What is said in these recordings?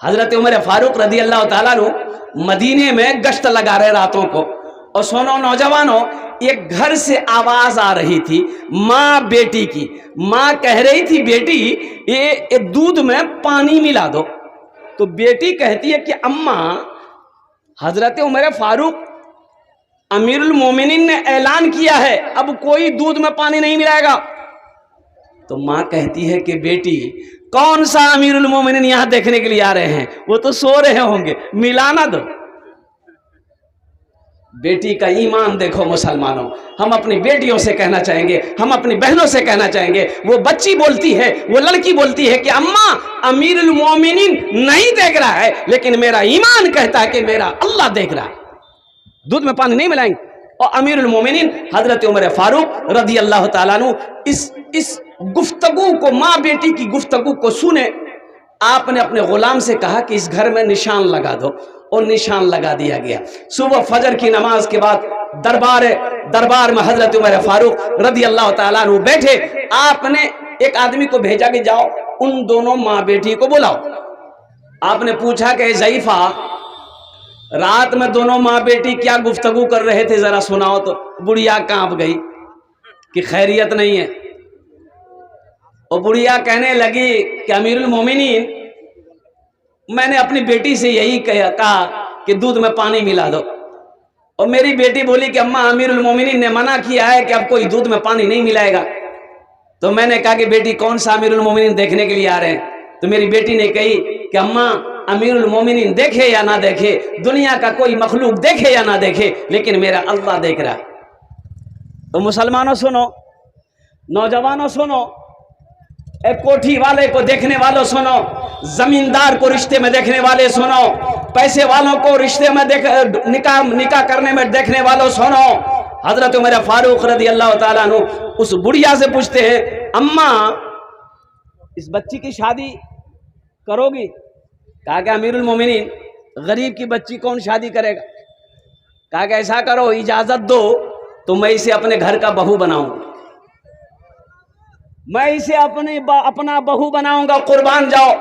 हजरत उमर फारूक रदी अल्लाह ताला अन्हु मदीने में गश्त लगा रहे रातों को। और सुनो नौजवानों, एक घर से आवाज आ रही थी माँ बेटी की। माँ कह रही थी बेटी ये दूध में पानी मिला दो। तो बेटी कहती है कि अम्मा, हजरत उमर फारूक अमीरुल मोमिनीन ने ऐलान किया है अब कोई दूध में पानी नहीं मिलाएगा। तो माँ कहती है कि बेटी कौन सा अमीरुल मोमिनीन यहां देखने के लिए आ रहे हैं, वो तो सो रहे होंगे, मिलाना दो। बेटी का ईमान देखो मुसलमानों। हम अपनी बेटियों से कहना चाहेंगे, हम अपनी बहनों से कहना चाहेंगे, वो बच्ची बोलती है, वो लड़की बोलती है कि अम्मा अमीरुल मोमिनीन नहीं देख रहा है, लेकिन मेरा ईमान कहता है कि मेरा अल्लाह देख रहा है, दूध में पानी नहीं मिलाएंगे। और अमीरुल मोमिनीन हजरत उमर फारूक रदी अल्लाह ताला अन्हु इस गुफ्तगू को, माँ बेटी की गुफ्तगू को सुने। आपने अपने गुलाम से कहा कि इस घर में निशान लगा दो, और निशान लगा दिया गया। सुबह फजर की नमाज के बाद दरबार में हजरत उमर फारूक रदी अल्लाह ताला अन्हु बैठे। आपने एक आदमी को भेजा कि जाओ उन दोनों माँ बेटी को बुलाओ। आपने पूछा कि ज़ईफा, रात में दोनों माँ बेटी क्या गुफ्तगू कर रहे थे, जरा सुनाओ। तो बुढ़िया कांप गई कि खैरियत नहीं है। और बुढ़िया कहने लगी कि अमीरुल मोमिनीन, मैंने अपनी बेटी से यही कहा कि दूध में पानी मिला दो। और मेरी बेटी बोली कि अम्मा अमीरुल मोमिनीन ने मना किया है कि अब कोई दूध में पानी नहीं मिलाएगा। तो मैंने कहा कि बेटी कौन सा अमीरुल मोमिनीन देखने के लिए आ रहे हैं। तो मेरी बेटी ने कही कि अम्मा अमीरुल मोमिनीन देखे या ना देखे, दुनिया का कोई मखलूक देखे या ना देखे, लेकिन मेरा अल्लाह देख रहा है। तो मुसलमानों सुनो, नौजवानों सुनो, एक कोठी वाले को देखने वालों सुनो, जमींदार को रिश्ते में देखने वाले सुनो, पैसे वालों को रिश्ते में निकाह करने में देखने वालों सुनो। हजरत उमर फारूक रदी अल्लाह ताला अन्हु उस बुढ़िया से पूछते हैं, अम्मा इस बच्ची की शादी करोगी? कहा कि अमीरुल मोमिनीन, गरीब की बच्ची कौन शादी करेगा। कहा कि ऐसा करो, इजाजत दो तो मैं इसे अपने घर का बहू बनाऊंगा, मैं इसे अपना बहू बनाऊंगा, कुर्बान जाओ।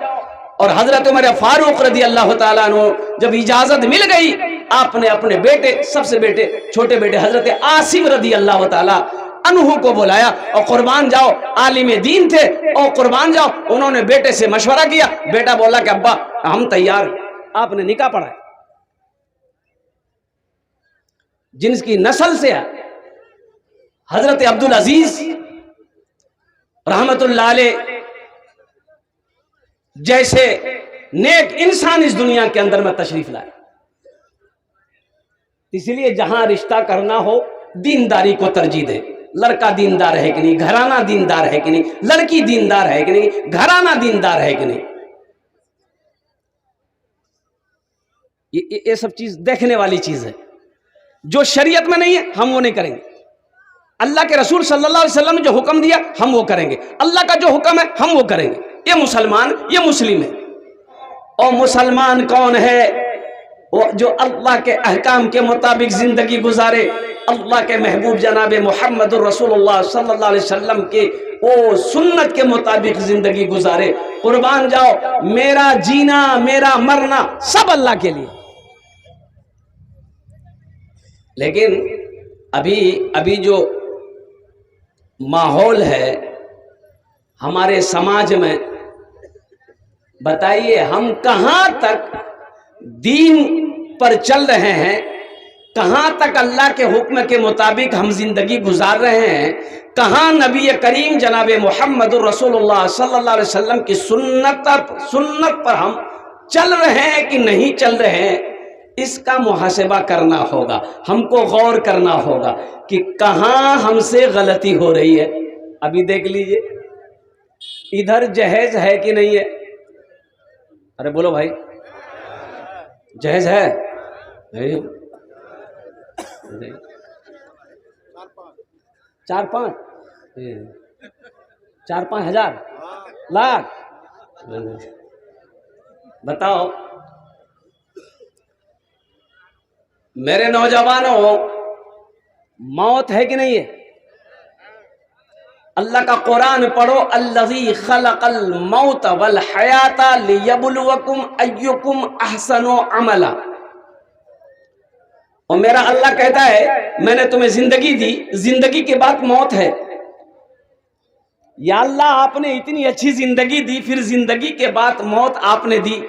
और हजरत उमर फारूक रदी अल्लाह ताला अन्हु जब इजाजत मिल गई, आपने अपने बेटे, सबसे छोटे बेटे हजरत आसिम रदी अल्लाह ताला अन्हु को बुलाया और कुर्बान जाओ। आलिम दीन थे और कुर्बान जाओ। उन्होंने बेटे से मशवरा किया। बेटा बोला कि अब्बा हम तैयार। आपने निकाह पढ़ा, जिनकी नस्ल से हजरत अब्दुल अजीज रहमतुल्लाह अलैह जैसे नेक इंसान इस दुनिया के अंदर में तशरीफ लाए। इसलिए जहां रिश्ता करना हो दीनदारी को तरजीह दे। लड़का दीनदार है कि नहीं, घराना दीनदार है कि नहीं, लड़की दीनदार है कि नहीं, घराना दीनदार है कि नहीं, ये सब चीज देखने वाली चीज है। जो शरीयत में नहीं है हम वो नहीं करेंगे। अल्लाह के रसूल सल्लल्लाहु अलैहि वसल्लम ने जो हुक्म दिया हम वो करेंगे, अल्लाह का जो हुक्म है हम वो करेंगे। ये मुसलमान, ये मुस्लिम है। और मुसलमान कौन है? वो जो अल्लाह के अहकाम के मुताबिक जिंदगी गुजारे, अल्लाह के महबूब जनाब मुहम्मदुर रसूलुल्लाह सल्लल्लाहु अलैहि वसल्लम के वो सुन्नत के मुताबिक जिंदगी गुजारे। कुर्बान जाओ, मेरा जीना मेरा मरना सब अल्लाह के लिए। लेकिन अभी जो माहौल है हमारे समाज में, बताइए हम कहां तक दीन पर चल रहे हैं, कहां तक अल्लाह के हुक्म के मुताबिक हम जिंदगी गुजार रहे हैं, कहां नबी करीम जनाब मुहम्मदुर रसूलुल्लाह सल्लल्लाहु अलैहि वसल्लम की सुन्नत पर हम चल रहे हैं कि नहीं चल रहे हैं। इसका मुहासिबा करना होगा, हमको गौर करना होगा कि कहां हमसे गलती हो रही है। अभी देख लीजिए, इधर जहेज है कि नहीं है? अरे बोलो भाई, जहेज है? नहीं। 4-5 हजार लाख, बताओ। मेरे नौजवानों, मौत है कि नहीं है? अल्लाह का कुरान पढ़ो, अल्लज़ी खलक़ल मौत वल हयाता लियब्लुवकुम अय्युकुम अहसनु अमला। और मेरा अल्लाह कहता है मैंने तुम्हें जिंदगी दी, जिंदगी के बाद मौत है। या अल्लाह आपने इतनी अच्छी जिंदगी दी, फिर जिंदगी के बाद मौत आपने दी।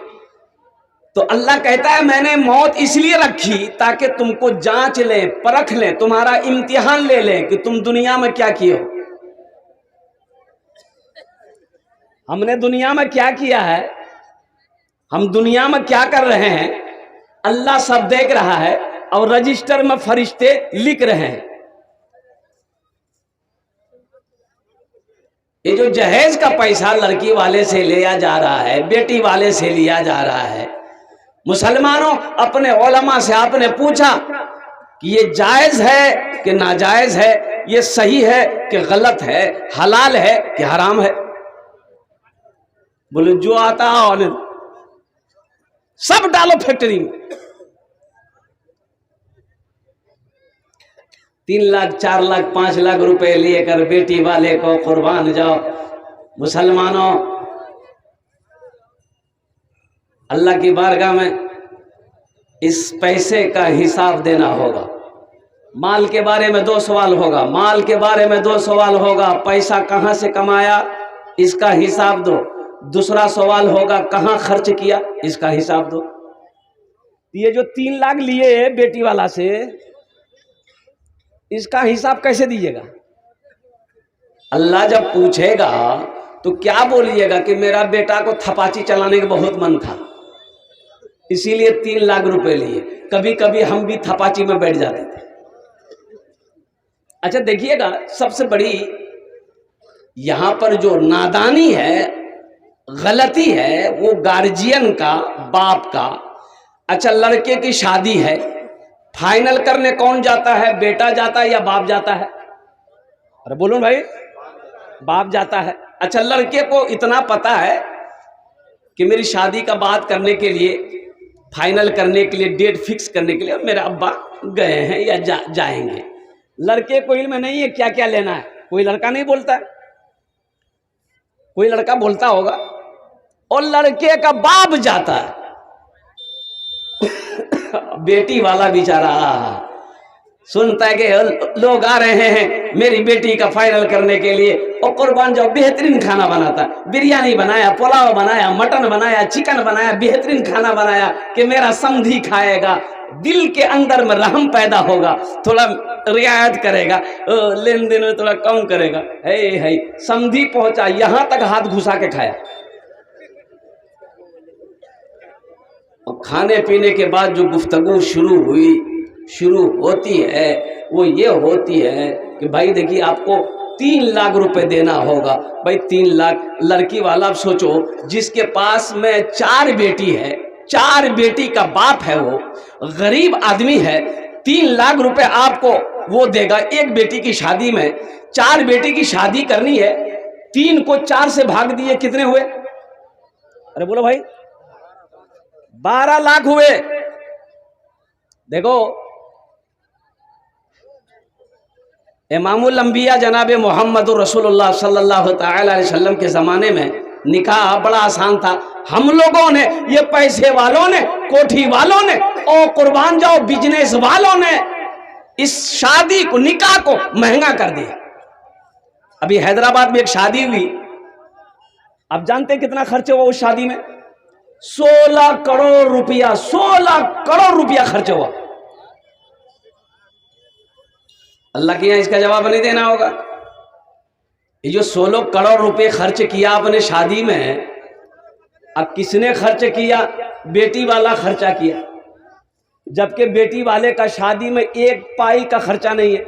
तो अल्लाह कहता है मैंने मौत इसलिए रखी ताकि तुमको जांच लें, परख लें, तुम्हारा इम्तिहान ले लें कि तुम दुनिया में क्या किए हो। हमने दुनिया में क्या किया है, हम दुनिया में क्या कर रहे हैं, अल्लाह सब देख रहा है और रजिस्टर में फरिश्ते लिख रहे हैं। ये जो जहेज का पैसा लड़की वाले से लिया जा रहा है, बेटी वाले से लिया जा रहा है, मुसलमानों अपने उलमा से आपने पूछा कि ये जायज है कि नाजायज है, ये सही है कि गलत है, हलाल है कि हराम है? बोले जो आता और सब डालो फैक्ट्री में। 3 लाख 4 लाख 5 लाख रुपए लेकर बेटी वाले को कुर्बान जाओ। मुसलमानों, अल्लाह की बारगाह में इस पैसे का हिसाब देना होगा। माल के बारे में 2 सवाल होगा, माल के बारे में 2 सवाल होगा, पैसा कहां से कमाया इसका हिसाब दो। दूसरा सवाल होगा कहां खर्च किया, इसका हिसाब दो। ये जो 3 लाख लिए बेटी वाला से, इसका हिसाब कैसे दीजिएगा? अल्लाह जब पूछेगा तो क्या बोलिएगा कि मेरा बेटा को थपाची चलाने का बहुत मन था, इसीलिए 3 लाख रुपए लिए। कभी कभी हम भी थपाची में बैठ जाते थे। अच्छा देखिएगा, सबसे बड़ी यहां पर जो नादानी है, गलती है, वो गार्जियन का, बाप का। अच्छा लड़के की शादी है, फाइनल करने कौन जाता है, बेटा जाता है या बाप जाता है? अरे बोलो भाई, बाप जाता है। अच्छा लड़के को इतना पता है कि मेरी शादी का बात करने के लिए, फाइनल करने के लिए, डेट फिक्स करने के लिए मेरे अब्बा गए हैं या जाएंगे। लड़के को इल्म नहीं है क्या क्या लेना है। कोई लड़का नहीं बोलता है, कोई लड़का बोलता होगा, और लड़के का बाप जाता है। बेटी वाला बेचारा सुनता है कि लोग आ रहे हैं मेरी बेटी का फाइनल करने के लिए, और कुर्बान जाओ बेहतरीन खाना बनाता, बिरयानी बनाया, पुलाव बनाया, मटन बनाया, चिकन बनाया, बेहतरीन खाना बनाया कि मेरा समधी खाएगा। दिल के अंदर में रहम पैदा होगा, थोड़ा रियायत करेगा, लेन देन में थोड़ा कम करेगा। है समधी पहुंचा, यहां तक हाथ घुसा के खाया। और खाने पीने के बाद जो गुफ्तगू शुरू होती है वो ये होती है कि भाई देखिए आपको 3 लाख रुपए देना होगा। भाई 3 लाख, लड़की वाला आप सोचो जिसके पास में 4 बेटी है, 4 बेटी का बाप है, वो गरीब आदमी है, 3 लाख रुपए आपको वो देगा एक बेटी की शादी में। 4 बेटी की शादी करनी है, 3 को 4 से भाग दिए, कितने हुए? अरे बोलो भाई, 12 लाख हुए। देखो इमामुल अंबिया जनाब मोहम्मद रसूलुल्लाह सल्लल्लाहु अलैहि वसल्लम के ज़माने में निकाह बड़ा आसान था। हम लोगों ने, ये पैसे वालों ने, कोठी वालों ने और कुर्बान जाओ बिजनेस वालों ने इस शादी को, निकाह को महंगा कर दिया। अभी हैदराबाद में एक शादी हुई, आप जानते हैं कितना खर्च हुआ उस शादी में? 16 करोड़ रुपया, 16 करोड़ रुपया खर्च हुआ। अल्लाह के यहाँ इसका जवाब नहीं देना होगा। ये जो 16 करोड़ रुपए खर्च किया आपने शादी में, अब किसने खर्च किया? बेटी वाला खर्चा किया, जबकि बेटी वाले का शादी में 1 पाई का खर्चा नहीं है।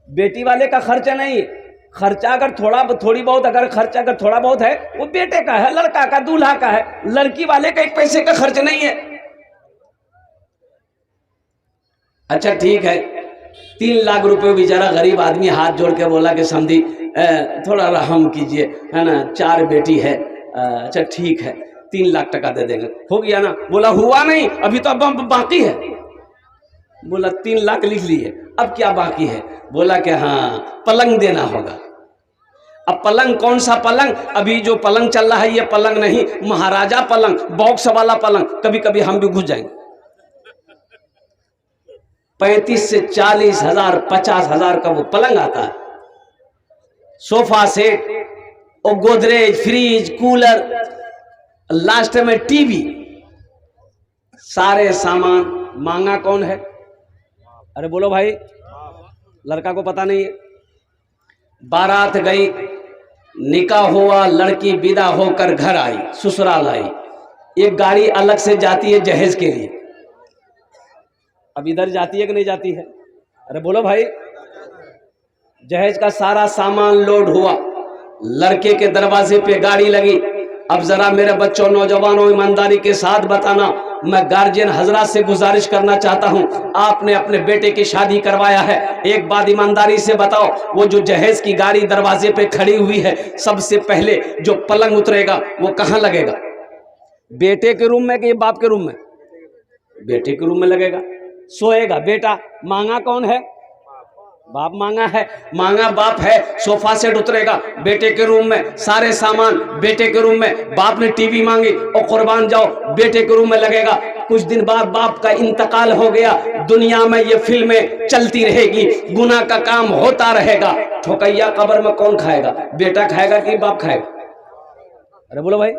बेटी वाले का खर्चा नहीं है। खर्चा अगर थोड़ी बहुत अगर खर्चा अगर थोड़ा बहुत है, वो बेटे का है, लड़का का, दूल्हा का है। लड़की वाले का 1 पैसे का खर्च नहीं है। अच्छा ठीक है, 3 लाख रुपए बेचारा गरीब आदमी हाथ जोड़ के बोला कि समझी थोड़ा रहम कीजिए, है ना, 4 बेटी है। अच्छा ठीक है, 3 लाख टका दे देंगे, हो गया ना? बोला हुआ नहीं, अभी तो अब बाकी है। बोला 3 लाख लिख लिए, अब क्या बाकी है? बोला कि हाँ, पलंग देना होगा। अब पलंग कौन सा पलंग? अभी जो पलंग चल रहा है ये पलंग नहीं, महाराजा पलंग, बॉक्स वाला पलंग। कभी कभी हम भी घुस जाएंगे। 35 से 40 हजार 50 हजार का वो पलंग आता है, सोफा सेट और गोदरेज, फ्रिज, कूलर, लास्ट में टीवी, सारे सामान। मांगा कौन है? अरे बोलो भाई, लड़का को पता नहीं है। बारात गई, निकाह हुआ, लड़की विदा होकर घर आई, ससुराल आई। एक गाड़ी अलग से जाती है जहेज के लिए। अब इधर जाती है कि नहीं जाती है? अरे बोलो भाई। जहेज का सारा सामान लोड हुआ, लड़के के दरवाजे पे गाड़ी लगी। अब जरा मेरे बच्चों, नौजवानों, ईमानदारी के साथ बताना, मैं गार्जियन हजरात से गुजारिश करना चाहता हूं, आपने अपने बेटे की शादी करवाया है, एक बात ईमानदारी से बताओ, वो जो जहेज की गाड़ी दरवाजे पे खड़ी हुई है, सबसे पहले जो पलंग उतरेगा वो कहां लगेगा? बेटे के रूम में कि बाप के रूम में? बेटे के रूम में लगेगा। सोएगा बेटा। मांगा कौन है? बाप मांगा है। मांगा बाप है। सोफा सेट उतरेगा बेटे के रूम में, सारे सामान बेटे के रूम में। बाप ने टीवी मांगी और कुर्बान जाओ, बेटे के रूम में लगेगा। कुछ दिन बाद बाप का इंतकाल हो गया। दुनिया में ये फिल्में चलती रहेगी, गुनाह का काम होता रहेगा। ठोकैया कब्र में कौन खाएगा? बेटा खाएगा कि बाप खाएगा? अरे बोलो भाई,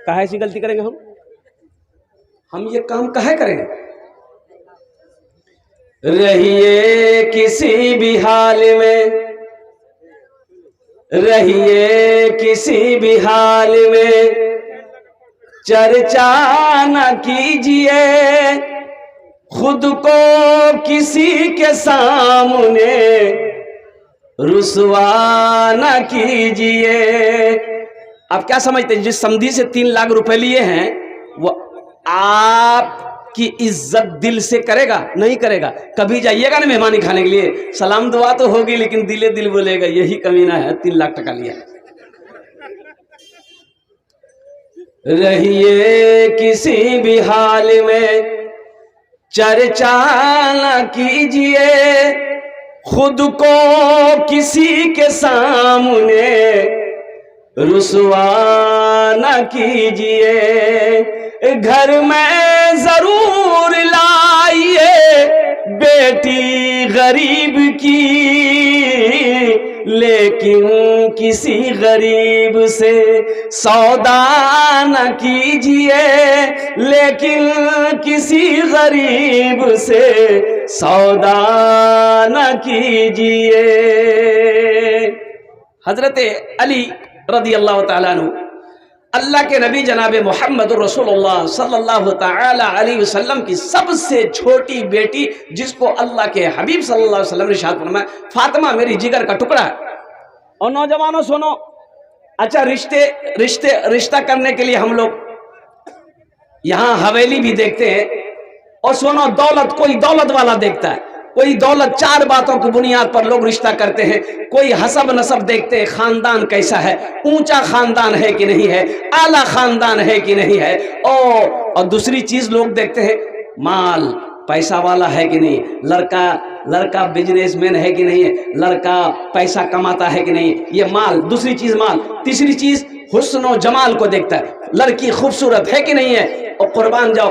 काहे ऐसी गलती करेंगे हम ये काम काहे करेंगे? रहिए किसी भी हाल में, रहिए किसी भी हाल में, चर्चा न कीजिए खुद को किसी के सामने, रुसवा न कीजिए। आप क्या समझते हैं, जिस समधी से 3 लाख रुपए लिए हैं वो आपकी इज्जत दिल से करेगा? नहीं करेगा। कभी जाइएगा ना मेहमानी खाने के लिए, सलाम दुआ तो होगी लेकिन दिले दिल बोलेगा यही कमीना है, 3 लाख टका लिया। रहिए किसी भी हाल में, चर्चा न कीजिए खुद को किसी के सामने, रुसवा न कीजिए। घर में जरूर लाइए बेटी गरीब की, लेकिन किसी गरीब से सौदा न कीजिए, लेकिन किसी गरीब से सौदा न कीजिए। हजरत अली रदी अल्लाह ताला अन्हु, अल्लाह के नबी जनाब मोहम्मद रसूलुल्लाह सल्लल्लाहु ताला अलैहि वसल्लम की सबसे छोटी बेटी, जिसको अल्लाह के हबीब सल्लल्लाहु अलैहि वसल्लम ने इरशाद फरमाया, फातिमा मेरी जिगर का टुकड़ा है। और नौजवानों सुनो, अच्छा रिश्ता करने के लिए हम लोग यहाँ हवेली भी देखते हैं। और सुनो, दौलत, कोई दौलत वाला देखता है, कोई दौलत। 4 बातों की बुनियाद पर लोग रिश्ता करते हैं। कोई हसब नसब देखते हैं, खानदान कैसा है, ऊंचा खानदान है कि नहीं है, आला खानदान है कि नहीं है। और दूसरी चीज लोग देखते हैं, माल, पैसा वाला है कि नहीं, लड़का बिजनेसमैन है कि नहीं है, लड़का पैसा कमाता है कि नहीं, ये माल। दूसरी चीज माल। तीसरी चीज हुस्न और जमाल को देखता है, लड़की खूबसूरत है कि नहीं है। और कुर्बान जाओ,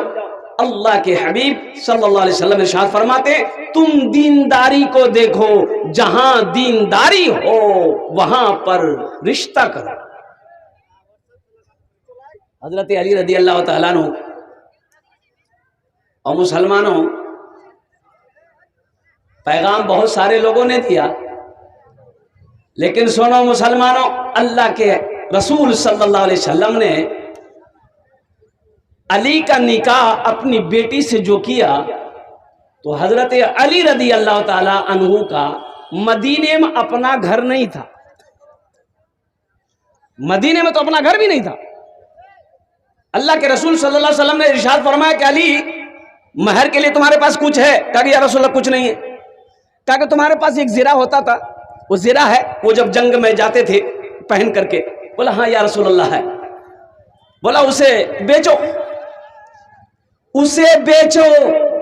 अल्लाह के हबीब सल्लल्लाहु अलैहि वसल्लम इरशाद फरमाते, तुम दीनदारी को देखो, जहां दीनदारी हो वहां पर रिश्ता करो। हजरत अली रदी अल्लाह तआला अन्हु। और मुसलमानों, पैगाम बहुत सारे लोगों ने दिया, लेकिन सुनो मुसलमानों, अल्लाह के रसूल सल्लल्लाहु अलैहि वसल्लम ने अली का निकाह अपनी बेटी से जो किया, तो हजरत अली रदी अल्लाह ताला अन्हु का मदीने में अपना घर नहीं था। मदीने में तो अपना घर भी नहीं था। अल्लाह के रसूल सल्लल्लाहु अलैहि वसल्लम ने इरशाद फरमाया कि अली, महर के लिए तुम्हारे पास कुछ है? कहा कि या रसूलल्लाह कुछ नहीं है। कहा कि तुम्हारे पास एक ज़िरा होता था, वो ज़िरा है, वो जब जंग में जाते थे पहन करके। बोला हाँ या रसूलल्लाह है। बोला उसे बेचो, उसे बेचो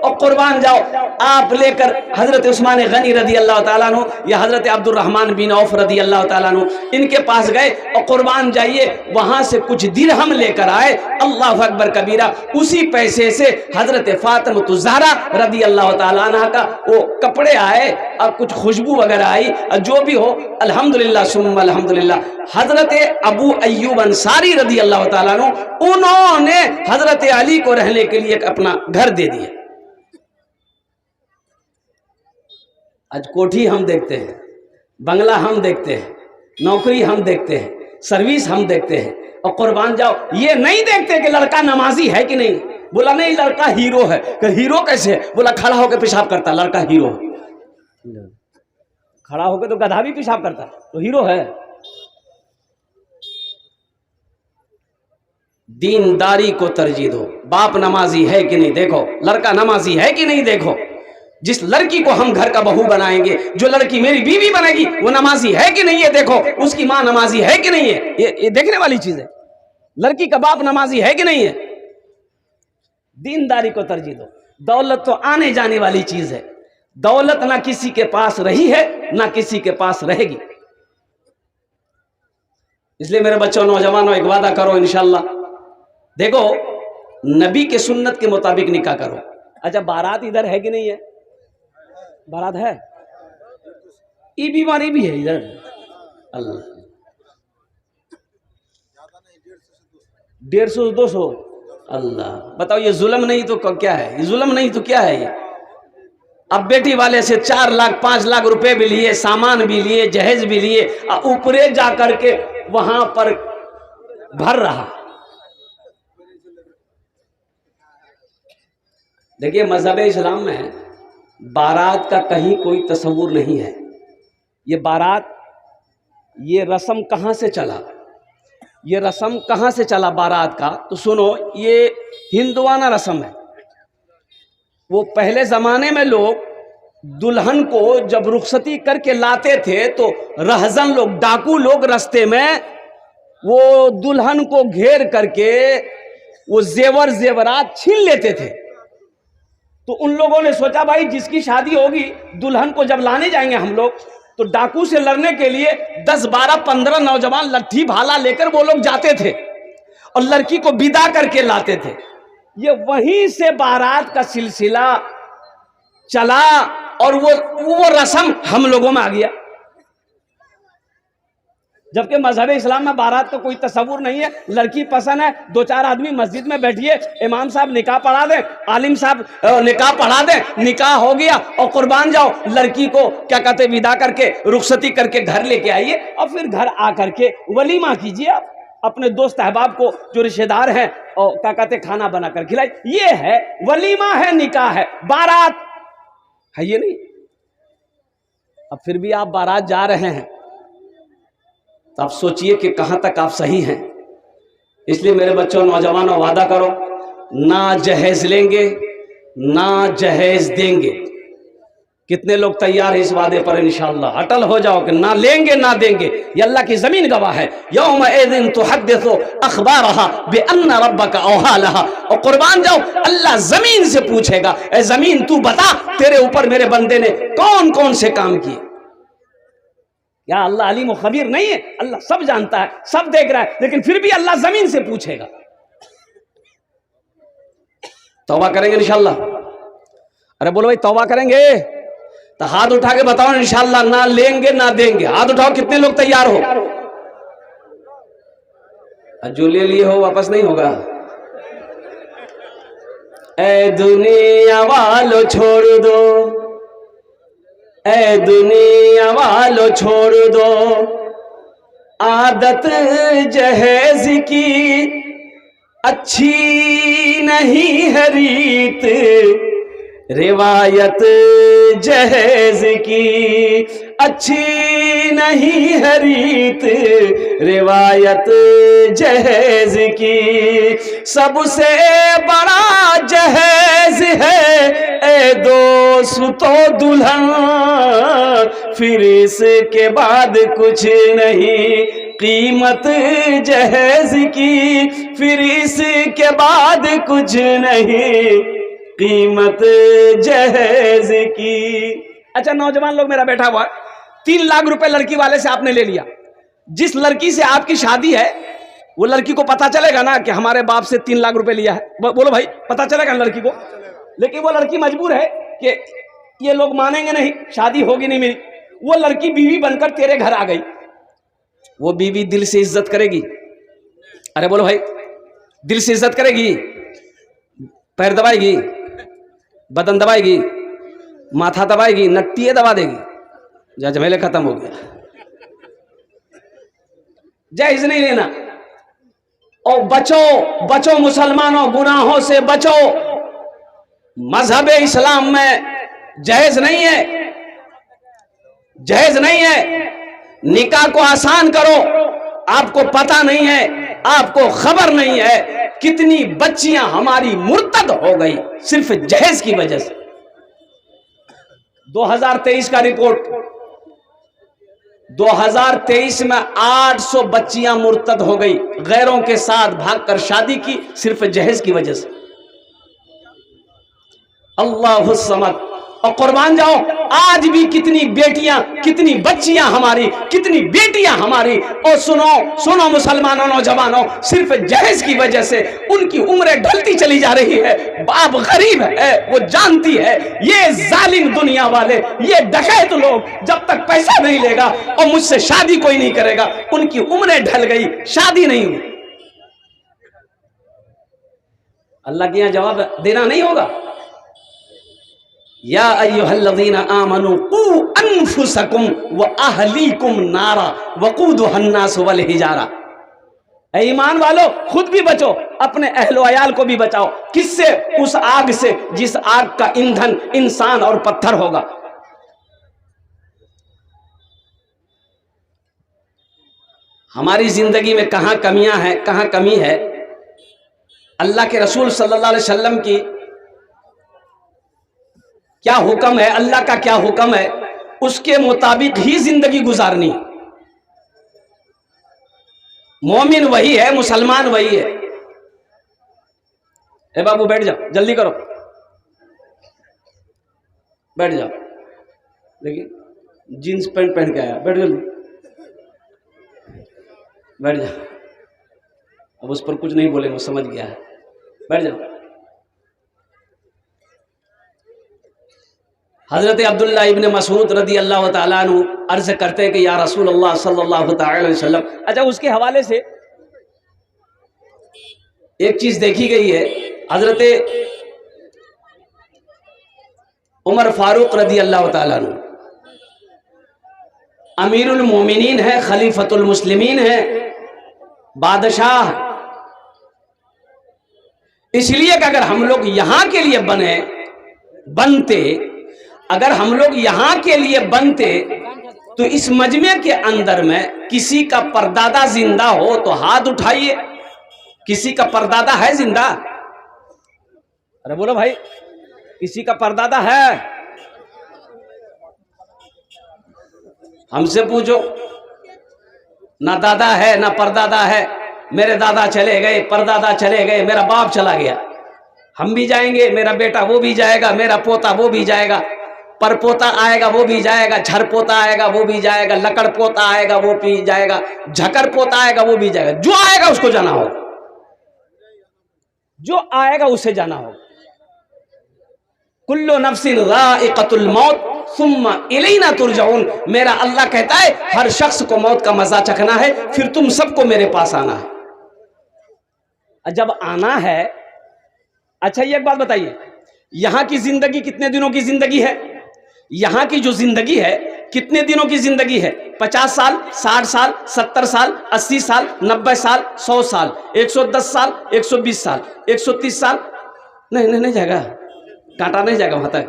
और कुर्बान जाओ। आप लेकर हज़रत उस्मान गनी रदी अल्लाह ताला अन्हु या हज़रत अब्दुर्रहमान बिन औफ रदी अल्लाह ताला अन्हु इनके पास गए और कुर्बान जाइए वहाँ से कुछ दिरहम लेकर आए। अल्लाह अकबर कबीरा। उसी पैसे से हज़रत फातिमा ज़हरा रदी अल्लाह ताला अन्हा का वो कपड़े आए और कुछ खुशबू वगैरह आई और जो भी हो अल्हम्दुलिल्लाह सुम्मा अल्हम्दुलिल्लाह। हज़रत अबू अय्यूब अंसारी रदी अल्लाह ताला अन्हु उन्होंने हज़रत अली को रहने के लिए अपना घर दे दिया। आज कोठी हम देखते हैं, बंगला हम देखते हैं, नौकरी हम देखते हैं, सर्विस हम देखते हैं, और कुर्बान जाओ ये नहीं देखते कि लड़का नमाजी है कि नहीं। बोला नहीं लड़का हीरो है। कि हीरो कैसे है? बोला खड़ा होकर पेशाब करता, लड़का हीरो है। खड़ा होकर तो गधा भी पेशाब करता तो हीरो है। दीनदारी को तरजीह दो। बाप नमाजी है कि नहीं देखो, लड़का नमाजी है कि नहीं देखो। जिस लड़की को हम घर का बहू बनाएंगे, जो लड़की मेरी बीवी बनेगी, वो नमाजी है कि नहीं है देखो, उसकी माँ नमाजी है कि नहीं है, ये देखने वाली चीज है। लड़की का बाप नमाजी है कि नहीं है। दीनदारी को तरजीह दो। दौलत तो आने जाने वाली चीज है। दौलत ना किसी के पास रही है ना किसी के पास रहेगी। इसलिए मेरे बच्चों, नौजवानों, एक वादा करो इंशाल्लाह, देखो नबी के सुन्नत के मुताबिक निकाह करो। अच्छा बारात इधर है कि नहीं है? बारात है, ये बीमारी भी है इधर। अल्लाह 150 से 200। अल्लाह बताओ ये जुल्म नहीं तो क्या है? ये जुल्म नहीं तो क्या है ये? अब बेटी वाले से 4 लाख 5 लाख रुपए भी लिए, सामान भी लिए, जहेज भी लिए, ऊपरे जा करके वहां पर भर रहा। देखिए मजहब इस्लाम में बारात का कहीं कोई तस्वुर नहीं है। ये बारात, ये रस्म कहाँ से चला? ये रस्म कहाँ से चला बारात का? तो सुनो, ये हिंदुआना रस्म है। वो पहले ज़माने में लोग दुल्हन को जब रुखसती करके लाते थे तो रहजन लोग, डाकू लोग रास्ते में वो दुल्हन को घेर करके वो जेवर जेवरात छीन लेते थे। तो उन लोगों ने सोचा भाई जिसकी शादी होगी, दुल्हन को जब लाने जाएंगे हम लोग, तो डाकू से लड़ने के लिए 10, 12, 15 नौजवान लट्ठी भाला लेकर वो लोग जाते थे और लड़की को विदा करके लाते थे। ये वहीं से बारात का सिलसिला चला और वो रस्म हम लोगों में आ गया। जबकि मजहब इस्लाम में बारात का कोई तस्वुर नहीं है। लड़की पसंद है, 2-4 आदमी मस्जिद में बैठिए, इमाम साहब निकाह पढ़ा दें, आलिम साहब निकाह पढ़ा दें, निकाह हो गया और कुर्बान जाओ। लड़की को क्या कहते विदा करके रुखसती करके घर लेके आइए और फिर घर आ करके वलीमा कीजिए। आप अपने दोस्त अहबाब को जो रिश्तेदार हैं और क्या कहते खाना बनाकर खिलाइए। ये है वलीमा, है निकाह है, बारात है ये नहीं। अब फिर भी आप बारात जा रहे हैं तो आप सोचिए कि कहां तक आप सही हैं। इसलिए मेरे बच्चों, नौजवानों, वादा करो ना जहेज लेंगे ना जहेज देंगे। कितने लोग तैयार है इस वादे पर? इंशाअल्लाह अटल हो जाओ कि ना लेंगे ना देंगे। ये अल्लाह की जमीन गवाह है। यौम इज़िन तुहद्दिसु अखबारहा बिअन्ना रब्बका औहा लहा। और कुर्बान जाओ, अल्लाह जमीन से पूछेगा, ए जमीन तू बता तेरे ऊपर मेरे बंदे ने कौन कौन से काम किए। क्या अल्लाह अलीम व खबीर नहीं है? अल्लाह सब जानता है, सब देख रहा है, लेकिन फिर भी अल्लाह जमीन से पूछेगा। तौबा करेंगे इंशाअल्लाह? अरे बोलो भाई तौबा करेंगे तो हाथ उठा के बताओ इंशाअल्लाह ना लेंगे ना देंगे। हाथ उठाओ, कितने लोग तैयार हो? जो ले लिए हो वापस नहीं होगा। ए दुनिया वालों छोड़ दो, ए दुनिया वालों छोड़ दो आदत जहेज की, अच्छी नहीं है रीत रिवायत जहेज की, अच्छी नहीं है रीत रिवायत जहेज की। सबसे बड़ा जहेज है ए दोस्तों दुल्हन, फिर इसके बाद कुछ नहीं कीमत जहेज की, फिर इसके बाद कुछ नहीं कीमत जहेज की। अच्छा नौजवान लोग मेरा बैठा हुआ है, 3 लाख रुपए लड़की वाले से आपने ले लिया। जिस लड़की से आपकी शादी है वो लड़की को पता चलेगा ना कि हमारे बाप से 3 लाख रुपए लिया है? बोलो भाई, पता चलेगा ना लड़की को? लेकिन वो लड़की मजबूर है कि ये लोग मानेंगे नहीं, शादी होगी नहीं मेरी। वो लड़की बीवी बनकर तेरे घर आ गई, वो बीवी दिल से इज्जत करेगी? अरे बोलो भाई, दिल से इज्जत करेगी? पैर दबाएगी, बदन दबाएगी, माथा दबाएगी, नट्टिए दबा देगी, जा झमेले खत्म हो गया। जायज नहीं लेना। और बचो बचो मुसलमानों, गुनाहों से बचो। मजहब इस्लाम में जायज नहीं है, जायज नहीं है। निकाह को आसान करो। आपको पता नहीं है, आपको खबर नहीं है कितनी बच्चियां हमारी मुर्तद हो गई सिर्फ जहेज की वजह से। 2023 का रिपोर्ट, 2023 में 800 बच्चियां मुर्तद हो गई, गैरों के साथ भागकर शादी की सिर्फ जहेज की वजह से। अल्लाहु समद। और कुर्बान जाओ, आज भी कितनी बेटियां, कितनी बच्चियां हमारी, कितनी बेटियां हमारी। और सुनो सुनो मुसलमानों, नौजवानों, सिर्फ जहेज की वजह से उनकी उम्रें ढलती चली जा रही है। बाप गरीब है, वो जानती है ये जालिम दुनिया वाले, ये डकैत लोग जब तक पैसा नहीं लेगा और मुझसे शादी कोई नहीं करेगा, उनकी उम्रें ढल गई, शादी नहीं हुई। अल्लाह के यहां जवाब देना नहीं होगा। या अय्युहल्लज़ीना आमनू कू अनफुसकुम व अहलीकुम नारा वक़ूदुहन नास वल हिजारा। ऐ ईमान वालो, खुद भी बचो, अपने अहलो अयाल को भी बचाओ। किससे? उस आग से जिस आग का ईंधन इंसान और पत्थर होगा। हमारी जिंदगी में कहां कमियां हैं, कहां कमी है? अल्लाह के रसूल सल्लल्लाहु अलैहि वसल्लम की क्या हुक्म है, अल्लाह का क्या हुक्म है, उसके मुताबिक ही जिंदगी गुजारनी। मोमिन वही है, मुसलमान वही है। ए बाबू बैठ जाओ, जल्दी करो, बैठ जाओ। लेकिन जींस पैंट पहन के आया, बैठ जल्दी, बैठ जाओ। अब उस पर कुछ नहीं बोले, वो समझ गया है, बैठ जाओ। हजरत अब्दुल्ला इब्न मसऊद रदी अल्लाह तआला अन्हु अर्ज करते हैं कि या रसूल अल्लाह सल्लल्लाहु तआला अलैहि वसल्लम। अच्छा, उसके हवाले से एक चीज देखी गई है, हजरत उमर फारूक रदी अल्लाह तआला अन्हु अमीरुल मोमिनीन है, खलीफतुल मुस्लिमीन है, बादशाह। इसलिए कि अगर हम लोग यहां के लिए बनते, अगर हम लोग यहां के लिए बनते तो इस मजमे के अंदर में किसी का परदादा जिंदा हो तो हाथ उठाइए। किसी का परदादा है जिंदा? अरे बोलो भाई, किसी का परदादा है? हमसे पूछो, ना दादा है ना परदादा है। मेरे दादा चले गए, परदादा चले गए, मेरा बाप चला गया, हम भी जाएंगे, मेरा बेटा वो भी जाएगा, मेरा पोता वो भी जाएगा, पर पोता आएगा वो भी जाएगा, झर पोता आएगा वो भी जाएगा, लकड़ पोता आएगा वो भी जाएगा, झकर पोता आएगा वो भी जाएगा। जो आएगा उसको जाना होगा, जो आएगा उसे जाना होगा। कुल्लु नफ्सिन ज़ाइक़तुल मौत सुम्मा इलैना तुरजाऊन। मेरा अल्लाह कहता है हर शख्स को मौत का मजा चखना है, फिर तुम सबको मेरे पास आना है। जब आना है, अच्छा ये एक बात बताइए, यहां की जिंदगी कितने दिनों की जिंदगी है? यहां की जो जिंदगी है कितने दिनों की जिंदगी है? 50 साल, 60 साल, 70 साल, 80 साल, 90 साल, 100 साल, 110 साल, 120 साल, 130 साल? नहीं नहीं नहीं जाएगा, कांटा नहीं जाएगा वहां तक।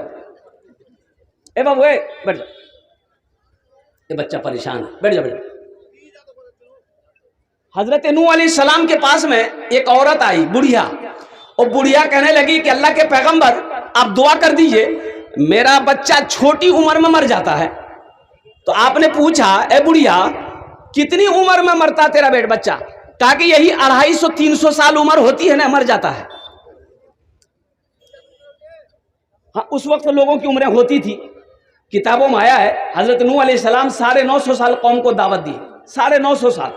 ए बाबू ए बैठ जाओ, ये बच्चा परेशान है, बैठ जाओ, बैठ जाओ। हजरत नूह अलैहिस्सलाम के पास में एक औरत आई, बुढ़िया, और बुढ़िया कहने लगी कि अल्लाह के पैगंबर आप दुआ कर दीजिए, मेरा बच्चा छोटी उम्र में मर जाता है। तो आपने पूछा, ए बुढ़िया कितनी उम्र में मरता तेरा बच्चा? कहा कि यही 250-300 साल उम्र होती है ना, मर जाता है। हाँ, उस वक्त लोगों की उम्रें होती थी। किताबों में आया है हजरत नूह अलैहिस्सलाम 950 साल कौम को दावत दी, 950 साल।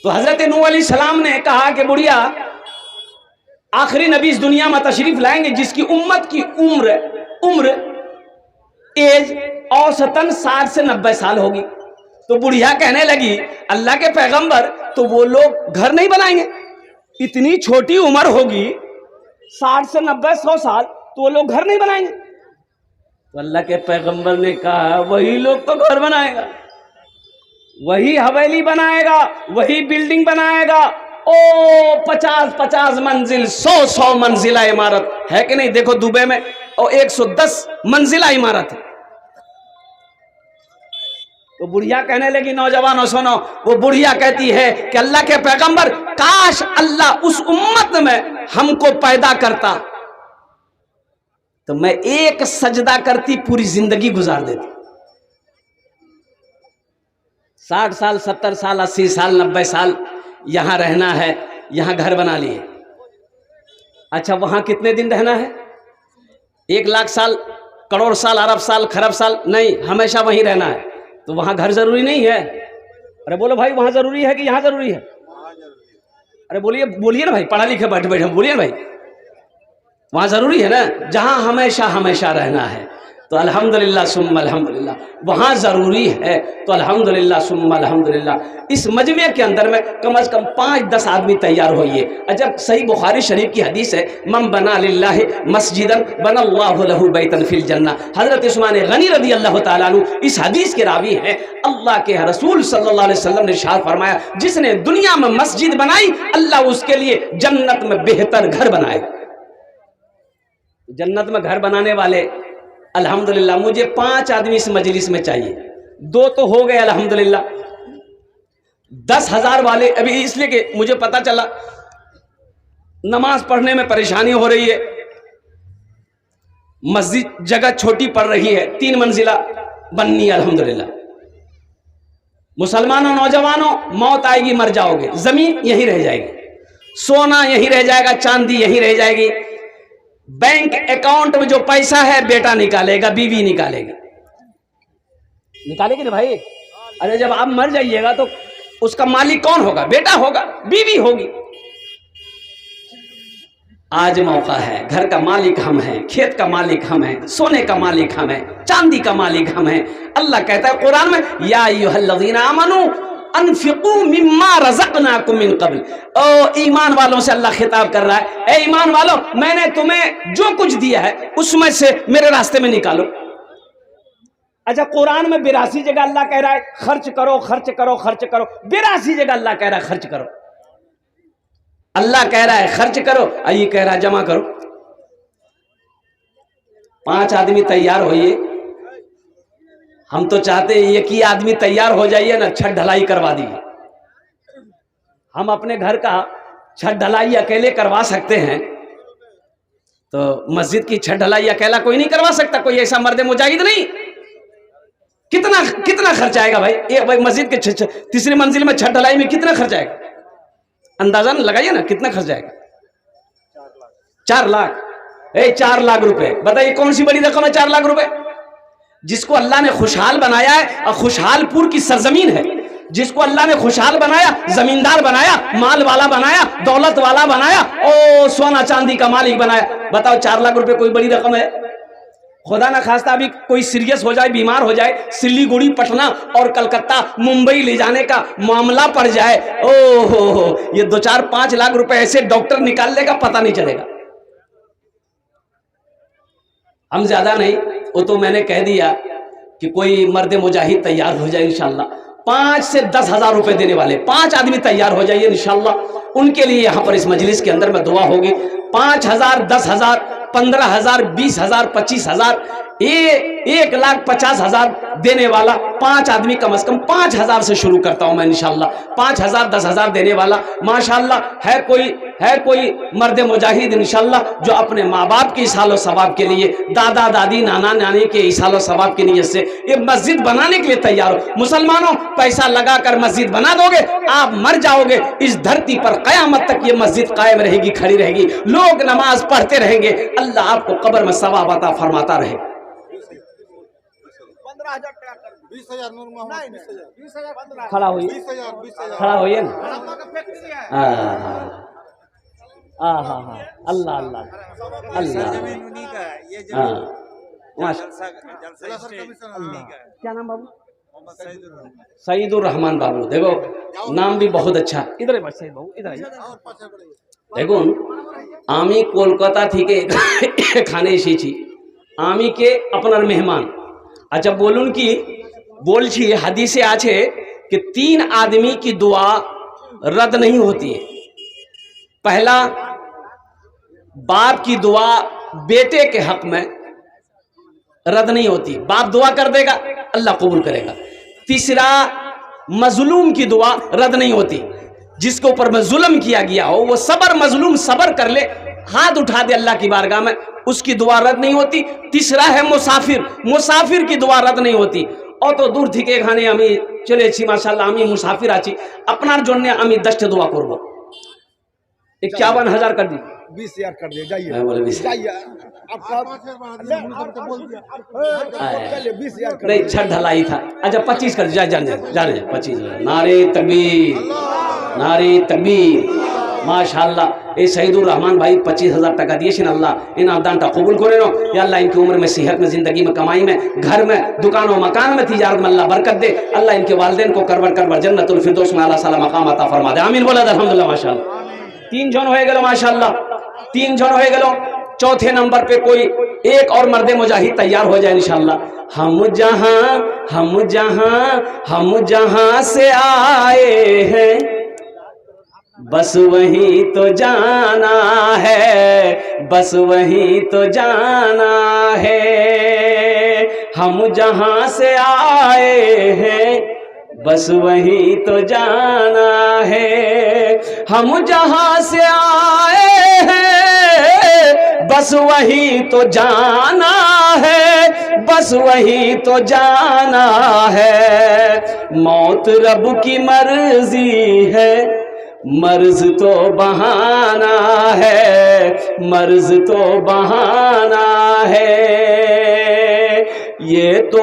तो हजरत नूह अलैहिस्सलाम ने कहा कि बुढ़िया, आखिरी नबी इस दुनिया में तशरीफ लाएंगे जिसकी उम्मत की उम्र एज औसतन 60 से 90 साल होगी। तो बुढ़िया कहने लगी, अल्लाह के पैगंबर, तो वो लोग घर नहीं बनाएंगे? इतनी छोटी उम्र होगी, 60 से 90 100 साल, तो वो लोग घर नहीं बनाएंगे? तो अल्लाह के पैगंबर ने कहा, वही लोग तो घर बनाएगा, वही हवेली बनाएगा, वही बिल्डिंग बनाएगा। ओ 50-50 मंजिल, 100-100 मंजिला इमारत है कि नहीं? देखो दुबई में और 110 मंजिला इमारत है। तो बुढ़िया कहने लगी, नौजवानों सुनो, वो बुढ़िया कहती है कि अल्लाह के पैगंबर, काश अल्लाह उस उम्मत में हमको पैदा करता तो मैं एक सजदा करती पूरी जिंदगी गुजार देती। 60 साल, 70 साल, 80 साल, 90 साल यहां रहना है, यहां घर बना लिए। अच्छा, वहां कितने दिन रहना है? 1 लाख साल, करोड़ साल, अरब साल, खरब साल? नहीं, हमेशा वहीं रहना है। तो वहां घर जरूरी नहीं है? अरे बोलो भाई, वहां जरूरी है कि यहां जरूरी है? अरे बोलिए ना भाई, पढ़ा लिखे बैठे बैठे बोलिए ना भाई, वहां जरूरी है ना? जहां हमेशा हमेशा रहना है तो अल्हम्दुलिल्लाह सुम्मा अल्हम्दुलिल्लाह, वहां जरूरी है तो अल्हम्दुलिल्लाह सुम्मा अल्हम्दुलिल्लाह। इस मजमे के अंदर में कम से कम 5-10 आदमी तैयार होइए। अजब सही बुखारी शरीफ की हदीस है, मन बना लिल्लाहि मस्जिदन बनल्लाहु लहु बैतन फिल जन्नह। हजरत उस्मान गनी रदी अल्लाह तआला अन्हु इस हदीस के रावी हैं। अल्लाह के रसूल सल्लल्लाहु अलैहि वसल्लम ने इरशाद फरमाया, जिसने दुनिया में मस्जिद बनाई, अल्लाह उसके लिए जन्नत में बेहतर घर बनाएगा। जन्नत में घर बनाने वाले अल्हम्दुलिल्लाह, मुझे 5 आदमी इस मजलिस में चाहिए। 2 तो हो गए अल्हम्दुलिल्लाह। 10,000 वाले अभी, इसलिए कि मुझे पता चला नमाज पढ़ने में परेशानी हो रही है, मस्जिद जगह छोटी पड़ रही है, 3 मंजिला बननी है अल्हम्दुलिल्लाह। मुसलमानों, नौजवानों, मौत आएगी, मर जाओगे, जमीन यहीं रह जाएगी, सोना यहीं रह जाएगा, चांदी यहीं रह जाएगी। बैंक अकाउंट में जो पैसा है बेटा निकालेगा, बीवी निकालेगी ना भाई? अरे जब आप मर जाइएगा तो उसका मालिक कौन होगा? बेटा होगा, बीवी होगी। आज मौका है, घर का मालिक हम हैं, खेत का मालिक हम हैं, सोने का मालिक हम हैं, चांदी का मालिक हम हैं। अल्लाह कहता है कुरान में, या अय्युहल्लज़ीना आमनू अनफिकू मिम्मा रज़क़नाकुम मिन क़ब्ल। ओ ईमान वालों से अल्लाह खिताब कर रहा है, ए ईमान वालों, मैंने तुम्हें जो कुछ दिया है उसमें से मेरे रास्ते में निकालो। अच्छा, कुरान में 82 जगह अल्लाह कह रहा है खर्च करो, खर्च करो, खर्च करो। 82 जगह अल्लाह कह रहा है खर्च करो। अल्लाह कह रहा है खर्च करो, ये कह रहा है जमा करो। 5 आदमी तैयार होइए। हम तो चाहते हैं एक ही आदमी तैयार हो जाइए ना, छत ढलाई करवा दिए। हम अपने घर का छत ढलाई अकेले करवा सकते हैं, तो मस्जिद की छत ढलाई अकेला कोई नहीं करवा सकता, कोई ऐसा मर्द मुजाहिद नहीं। कितना खर्च आएगा भाई? भाई मस्जिद के 3री मंजिल में छत ढलाई में कितना खर्च आएगा? अंदाजा लगाइए ना, कितना खर्च आएगा? 4 लाख। 4 लाख रुपए, बताइए कौन सी बड़ी रकम है? 4 लाख रुपए। जिसको अल्लाह ने खुशहाल बनाया है, और खुशहालपुर की सरजमीन है, जिसको अल्लाह ने खुशहाल बनाया, जमींदार बनाया, माल वाला बनाया, दौलत वाला बनाया, ओ सोना चांदी का मालिक बनाया। बताओ 4 लाख रुपए कोई बड़ी रकम है? खुदा ना खास्ता अभी कोई सीरियस हो जाए, बीमार हो जाए, सिलीगुड़ी, पटना और कलकत्ता, मुंबई ले जाने का मामला पड़ जाए, ओ हो, ये 2-4-5 लाख रुपए ऐसे डॉक्टर निकाल लेगा, पता नहीं चलेगा। हम ज्यादा नहीं, वो तो मैंने कह दिया कि कोई मर्द मुजाहिद तैयार हो जाए इंशाल्लाह, 5 से 10 हजार रुपए देने वाले 5 आदमी तैयार हो जाइए इंशाल्लाह। उनके लिए यहाँ पर इस मजलिस के अंदर में दुआ होगी। 5,000, 10,000, 15,000, 20,000, 25,000, 1,50,000 देने वाला 5 आदमी कम से कम 5,000 से शुरू करता हूं मैं इंशाल्लाह। 5,000 10,000 देने वाला माशाल्लाह है कोई मर्द मुजाहिद इंशाल्लाह जो अपने माँ बाप के इसालो सवाब के लिए, दादा दादी नाना नानी के इसालो सवाब की नीयत से ये मस्जिद बनाने के लिए तैयार हो। मुसलमानों, पैसा लगाकर मस्जिद बना दोगे, आप मर जाओगे, इस धरती पर कयामत तक ये मस्जिद कायम रहेगी, खड़ी रहेगी, लोग नमाज पढ़ते रहेंगे, अल्लाह आपको कब्र में सवाब अता फरमाता रहे। 20,000 खड़ा होइए, खड़ा होइए ना। हाँ हाँ हाँ, अल्लाह अल्लाह अल्लाह। क्या नाम बाबू? सईदुर रहमान बाबू। देखो नाम भी बहुत अच्छा। इधर सईद बाबू, इधर देखो आमी कोलकाता थी के खाने एसेছি, आमी के अपनार मेहमान। अच्छा बोलून कि बोलছি हदीसे आछे कि 3 आदमी की दुआ रद्द नहीं होती है। पहला, बाप की दुआ बेटे के हक में रद्द नहीं होती, बाप दुआ कर देगा अल्लाह कबूल करेगा। तीसरा, मजलूम की दुआ रद्द नहीं होती, जिसके ऊपर में जुल्म किया गया हो वो मजलूम सबर कर ले, हाथ उठा दे अल्लाह की बारगाह में, उसकी दुआ रद्द नहीं होती। तीसरा है मुसाफिर की दुआ रद्द नहीं होती। और तो दूर थी के खाने আমি চলেছি মাশাআল্লাহ, আমি মুসাফির আছি, আপনার জন্য আমি 10টা দোয়া করব। 51,000 कर दी, 20,000 कर दिए, जाइए। मैं बोले 20 जाइए आपका बोल दिया, चलिए 20,000 कर नहीं, छठ ढलाई था। अच्छा 25 कर जाने 25,000। नारे तकबीर, नारे तकबीर, माशाल्लाह। ये सईदुर रहमान भाई 25,000 টাকা দিয়েছেন। আল্লাহ इन আবদানটা কবুল করে নো या अल्लाह, इनकी उम्र में, सेहत में, जिंदगी में, कमाई में, घर में, दुकान और मकान में, तिजारत में अल्लाह बरकत दे। अल्लाह इनके वालिदैन को करवर जन्नतुल फिरदौस में अल्लाह साला मकाम अता फरमा दे। आमीन बोला अल्हम्दुलिल्लाह। माशाल्लाह 3 जन हो गए, माशाल्लाह 3 जन हो गए। चौथे नंबर पे कोई एक और मर्द मुजाहिद तैयार हो जाए इंशाल्लाह। हम जहां से आए हैं बस वहीं तो जाना है, बस वहीं तो जाना है। हम जहां से आए हैं बस वहीं तो जाना है। हम जहां से आए हैं बस वहीं तो जाना है, बस वहीं तो जाना है। मौत रब की मर्जी है, मर्ज तो बहाना है, मर्ज तो बहाना है। ये तो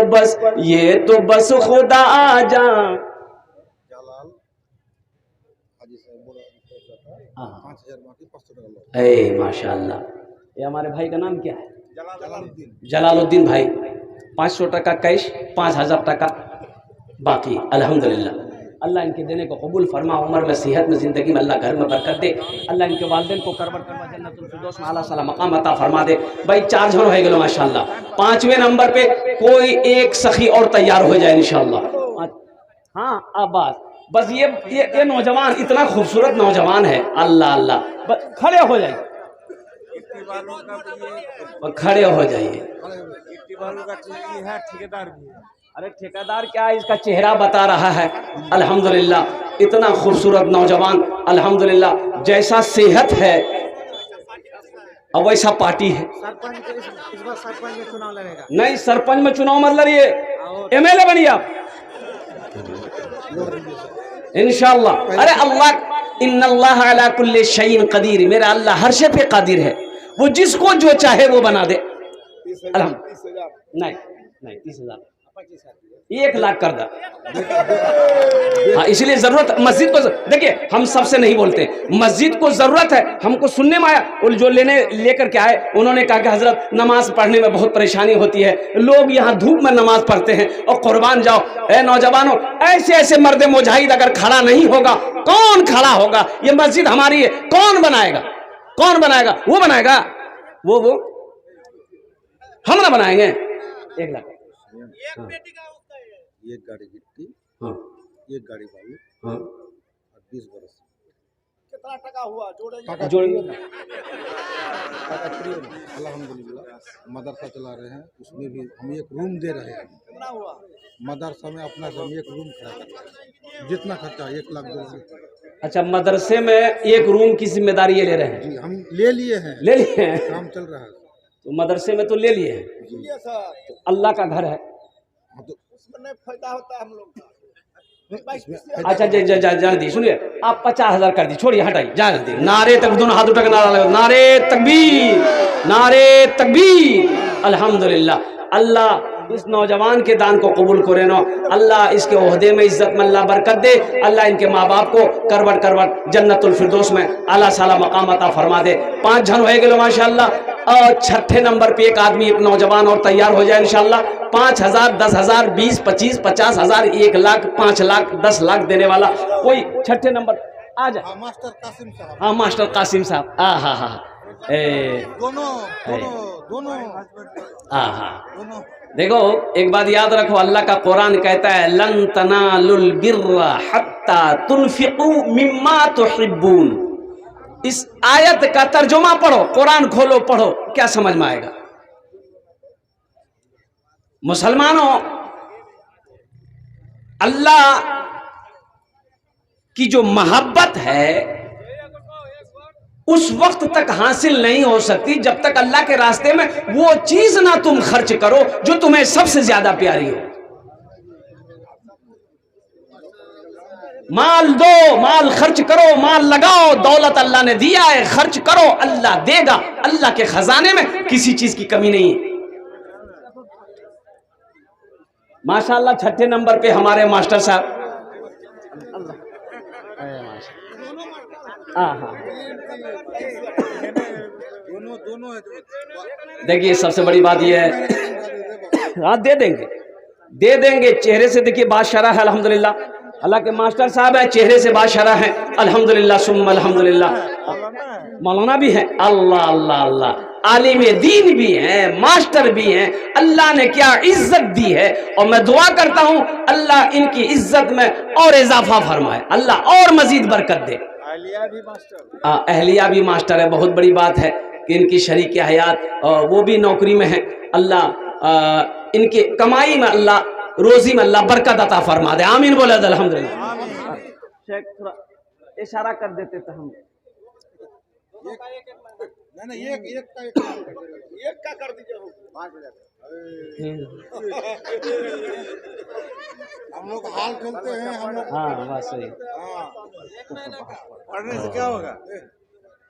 बस खुदा जान। माशाल्लाह। ये हमारे भाई का नाम क्या है? जलालुद्दीन भाई। 500 টাকা कैश, 5,000 টাকা बाकी। अल्हम्दुलिल्लाह, अल्लाह इनके देने को कबूल फरमा, उम्र में, सेहत में, ज़िंदगी में अल्लाह घर में बरकत दे। अल्लाह इनके वालिदैन को करवर जन्नतुल फिरदौस में अल्लाह साला मकाम अता फरमा दे। भाई 4 जन हो गए माशाल्लाह। 5वें नंबर पे कोई एक सखी और तैयार हो जाए इंशाल्लाह। हाँ अब बस ये नौजवान इतना खूबसूरत नौजवान है, अल्लाह अल्लाह, बस खड़े हो जाइए, खड़े हो जाइए। अरे ठेकेदार क्या, इसका चेहरा बता रहा है। अल्हम्दुलिल्लाह, इतना खूबसूरत नौजवान, अल्हम्दुलिल्लाह, जैसा सेहत है और वैसा पार्टी है। इस बार सरपंच में चुनाव लड़ेगा। नहीं, सरपंच में चुनाव मत लड़िए, MLA बनिए आप इंशाअल्लाह। अरे अल्लाह, इन्नल्लाह अला कुल्ली शैइन कदीर, मेरा अल्लाह हर शे पे कादिर है, वो जिसको जो चाहे वो बना दे। नहीं 30,000, 1 लाख कर दा। हाँ, इसलिए जरूरत मस्जिद को, देखिए हम सबसे नहीं बोलते, मस्जिद को जरूरत है, हमको सुनने में आया। और जो लेकर के आए उन्होंने कहा कि हजरत नमाज पढ़ने में बहुत परेशानी होती है, लोग यहाँ धूप में नमाज पढ़ते हैं, और कुर्बान जाओ। ए नौजवानों, ऐसे ऐसे मर्द मुजाहिद अगर खड़ा नहीं होगा, कौन खड़ा होगा? ये मस्जिद हमारी है, कौन बनाएगा? कौन बनाएगा? वो बनाएगा, वो हम ना बनाएंगे। 1 लाख। हाँ। एक गाड़ी गिट्टी, हाँ, एक गाड़ी बालू, हाँ, और 20 बरस। कितना टका हुआ? जोड़िए। अल्हम्दुलिल्लाह, मदरसा चला रहे हैं, उसमें भी हम एक रूम दे रहे हैं। कितना हुआ? मदरसा में अपना जम एक रूम खड़ा करना है। जितना खर्चा 1 लाख 2 लाख। अच्छा, मदरसे में एक रूम की जिम्मेदारी ये ले रहे हैं? जी हम ले लिए हैं, ले लिए हैं? काम चल रहा है। तो मदरसे में तो ले लिए हैं, तो अल्लाह का घर है। हाँ, तो उसमें फायदा होता है हम लोग का। अच्छा जान दी, सुनिए, आप 50,000 कर दी, छोड़िए, हटाइए, जान दी। नारे तक, दोनों हाथ उठा के नारा लगा, नारे तकबीर, नारे तकबीर। अल्हम्दुलिल्लाह, अल्लाह इस नौजवान के दान को कबूल करे ना, अल्लाह इसके ओहदे में इज्जत में अल्लाह बरकत दे, अल्लाह इनके माँ बाप को करवट करवट जन्नतुल फिरदौस में आला साला मकाम अता फरमा दे। 5 जन हो गए माशाअल्लाह, और 6ठे नंबर पे एक आदमी, एक नौजवान और तैयार हो जाए इंशाअल्लाह। 5,000, 10,000, 20, 25, 50,000, 1 लाख, 5 लाख, 10 लाख देने वाला कोई 6ठे नंबर आ जाए। हाँ, मास्टर कासिम साहब। हाँ, मास्टर कासिम साहब, हाँ हाँ हाँ, दोनों दोनों दोनों हाँ हाँ। दोनों। देखो, एक बात याद रखो, अल्लाह का कुरान कहता है, लन तनालुल बिर्रा हत्ता तुनफिकू मिम्मा तुहिब्बून। इस आयत का तर्जुमा पढ़ो, कुरान खोलो, पढ़ो, क्या समझ में आएगा? मुसलमानों, अल्लाह की जो मोहब्बत है उस वक्त तक हासिल नहीं हो सकती जब तक अल्लाह के रास्ते में वो चीज ना तुम खर्च करो जो तुम्हें सबसे ज्यादा प्यारी हो। माल दो, माल खर्च करो, माल लगाओ, दौलत अल्लाह ने दिया है, खर्च करो, अल्लाह देगा। अल्लाह के खजाने में किसी चीज की कमी नहीं है। माशाअल्लाह, 6ठे नंबर पे हमारे मास्टर साहब, हाँ हाँ, दोनों दोनों है। देखिए सबसे बड़ी बात यह है, हाँ दे देंगे, चेहरे से देखिए बादशाह है अल्हम्दुलिल्लाह। अल्लाह के मास्टर साहब है, चेहरे से बादशाह है अल्हम्दुलिल्लाह सुम्मा अल्हम्दुलिल्लाह। मौलाना भी है, अल्लाह अल्लाह अल्लाह, आलिम दीन भी हैं, मास्टर भी हैं। अल्लाह ने क्या इज्जत दी है, और मैं दुआ करता हूँ अल्लाह इनकी इज्जत में और इजाफा फरमाए, अल्लाह और मजीद बरकत दे। अहलिया भी मास्टर है, बहुत बड़ी बात है कि इनकी शरीक हयात वो भी नौकरी में है। अल्लाह इनके कमाई में, अल्लाह रोजी में अल्लाह बरकत अता फरमा दे, आमीन बोले अल्हम्दुलिल्लाह। शेख थोड़ा इशारा कर देते तो हम नहीं एक का कर दीजिए। हम लोग हाल खेलते हैं हम लोग। हाँ बात सही। पढ़ने से क्या होगा?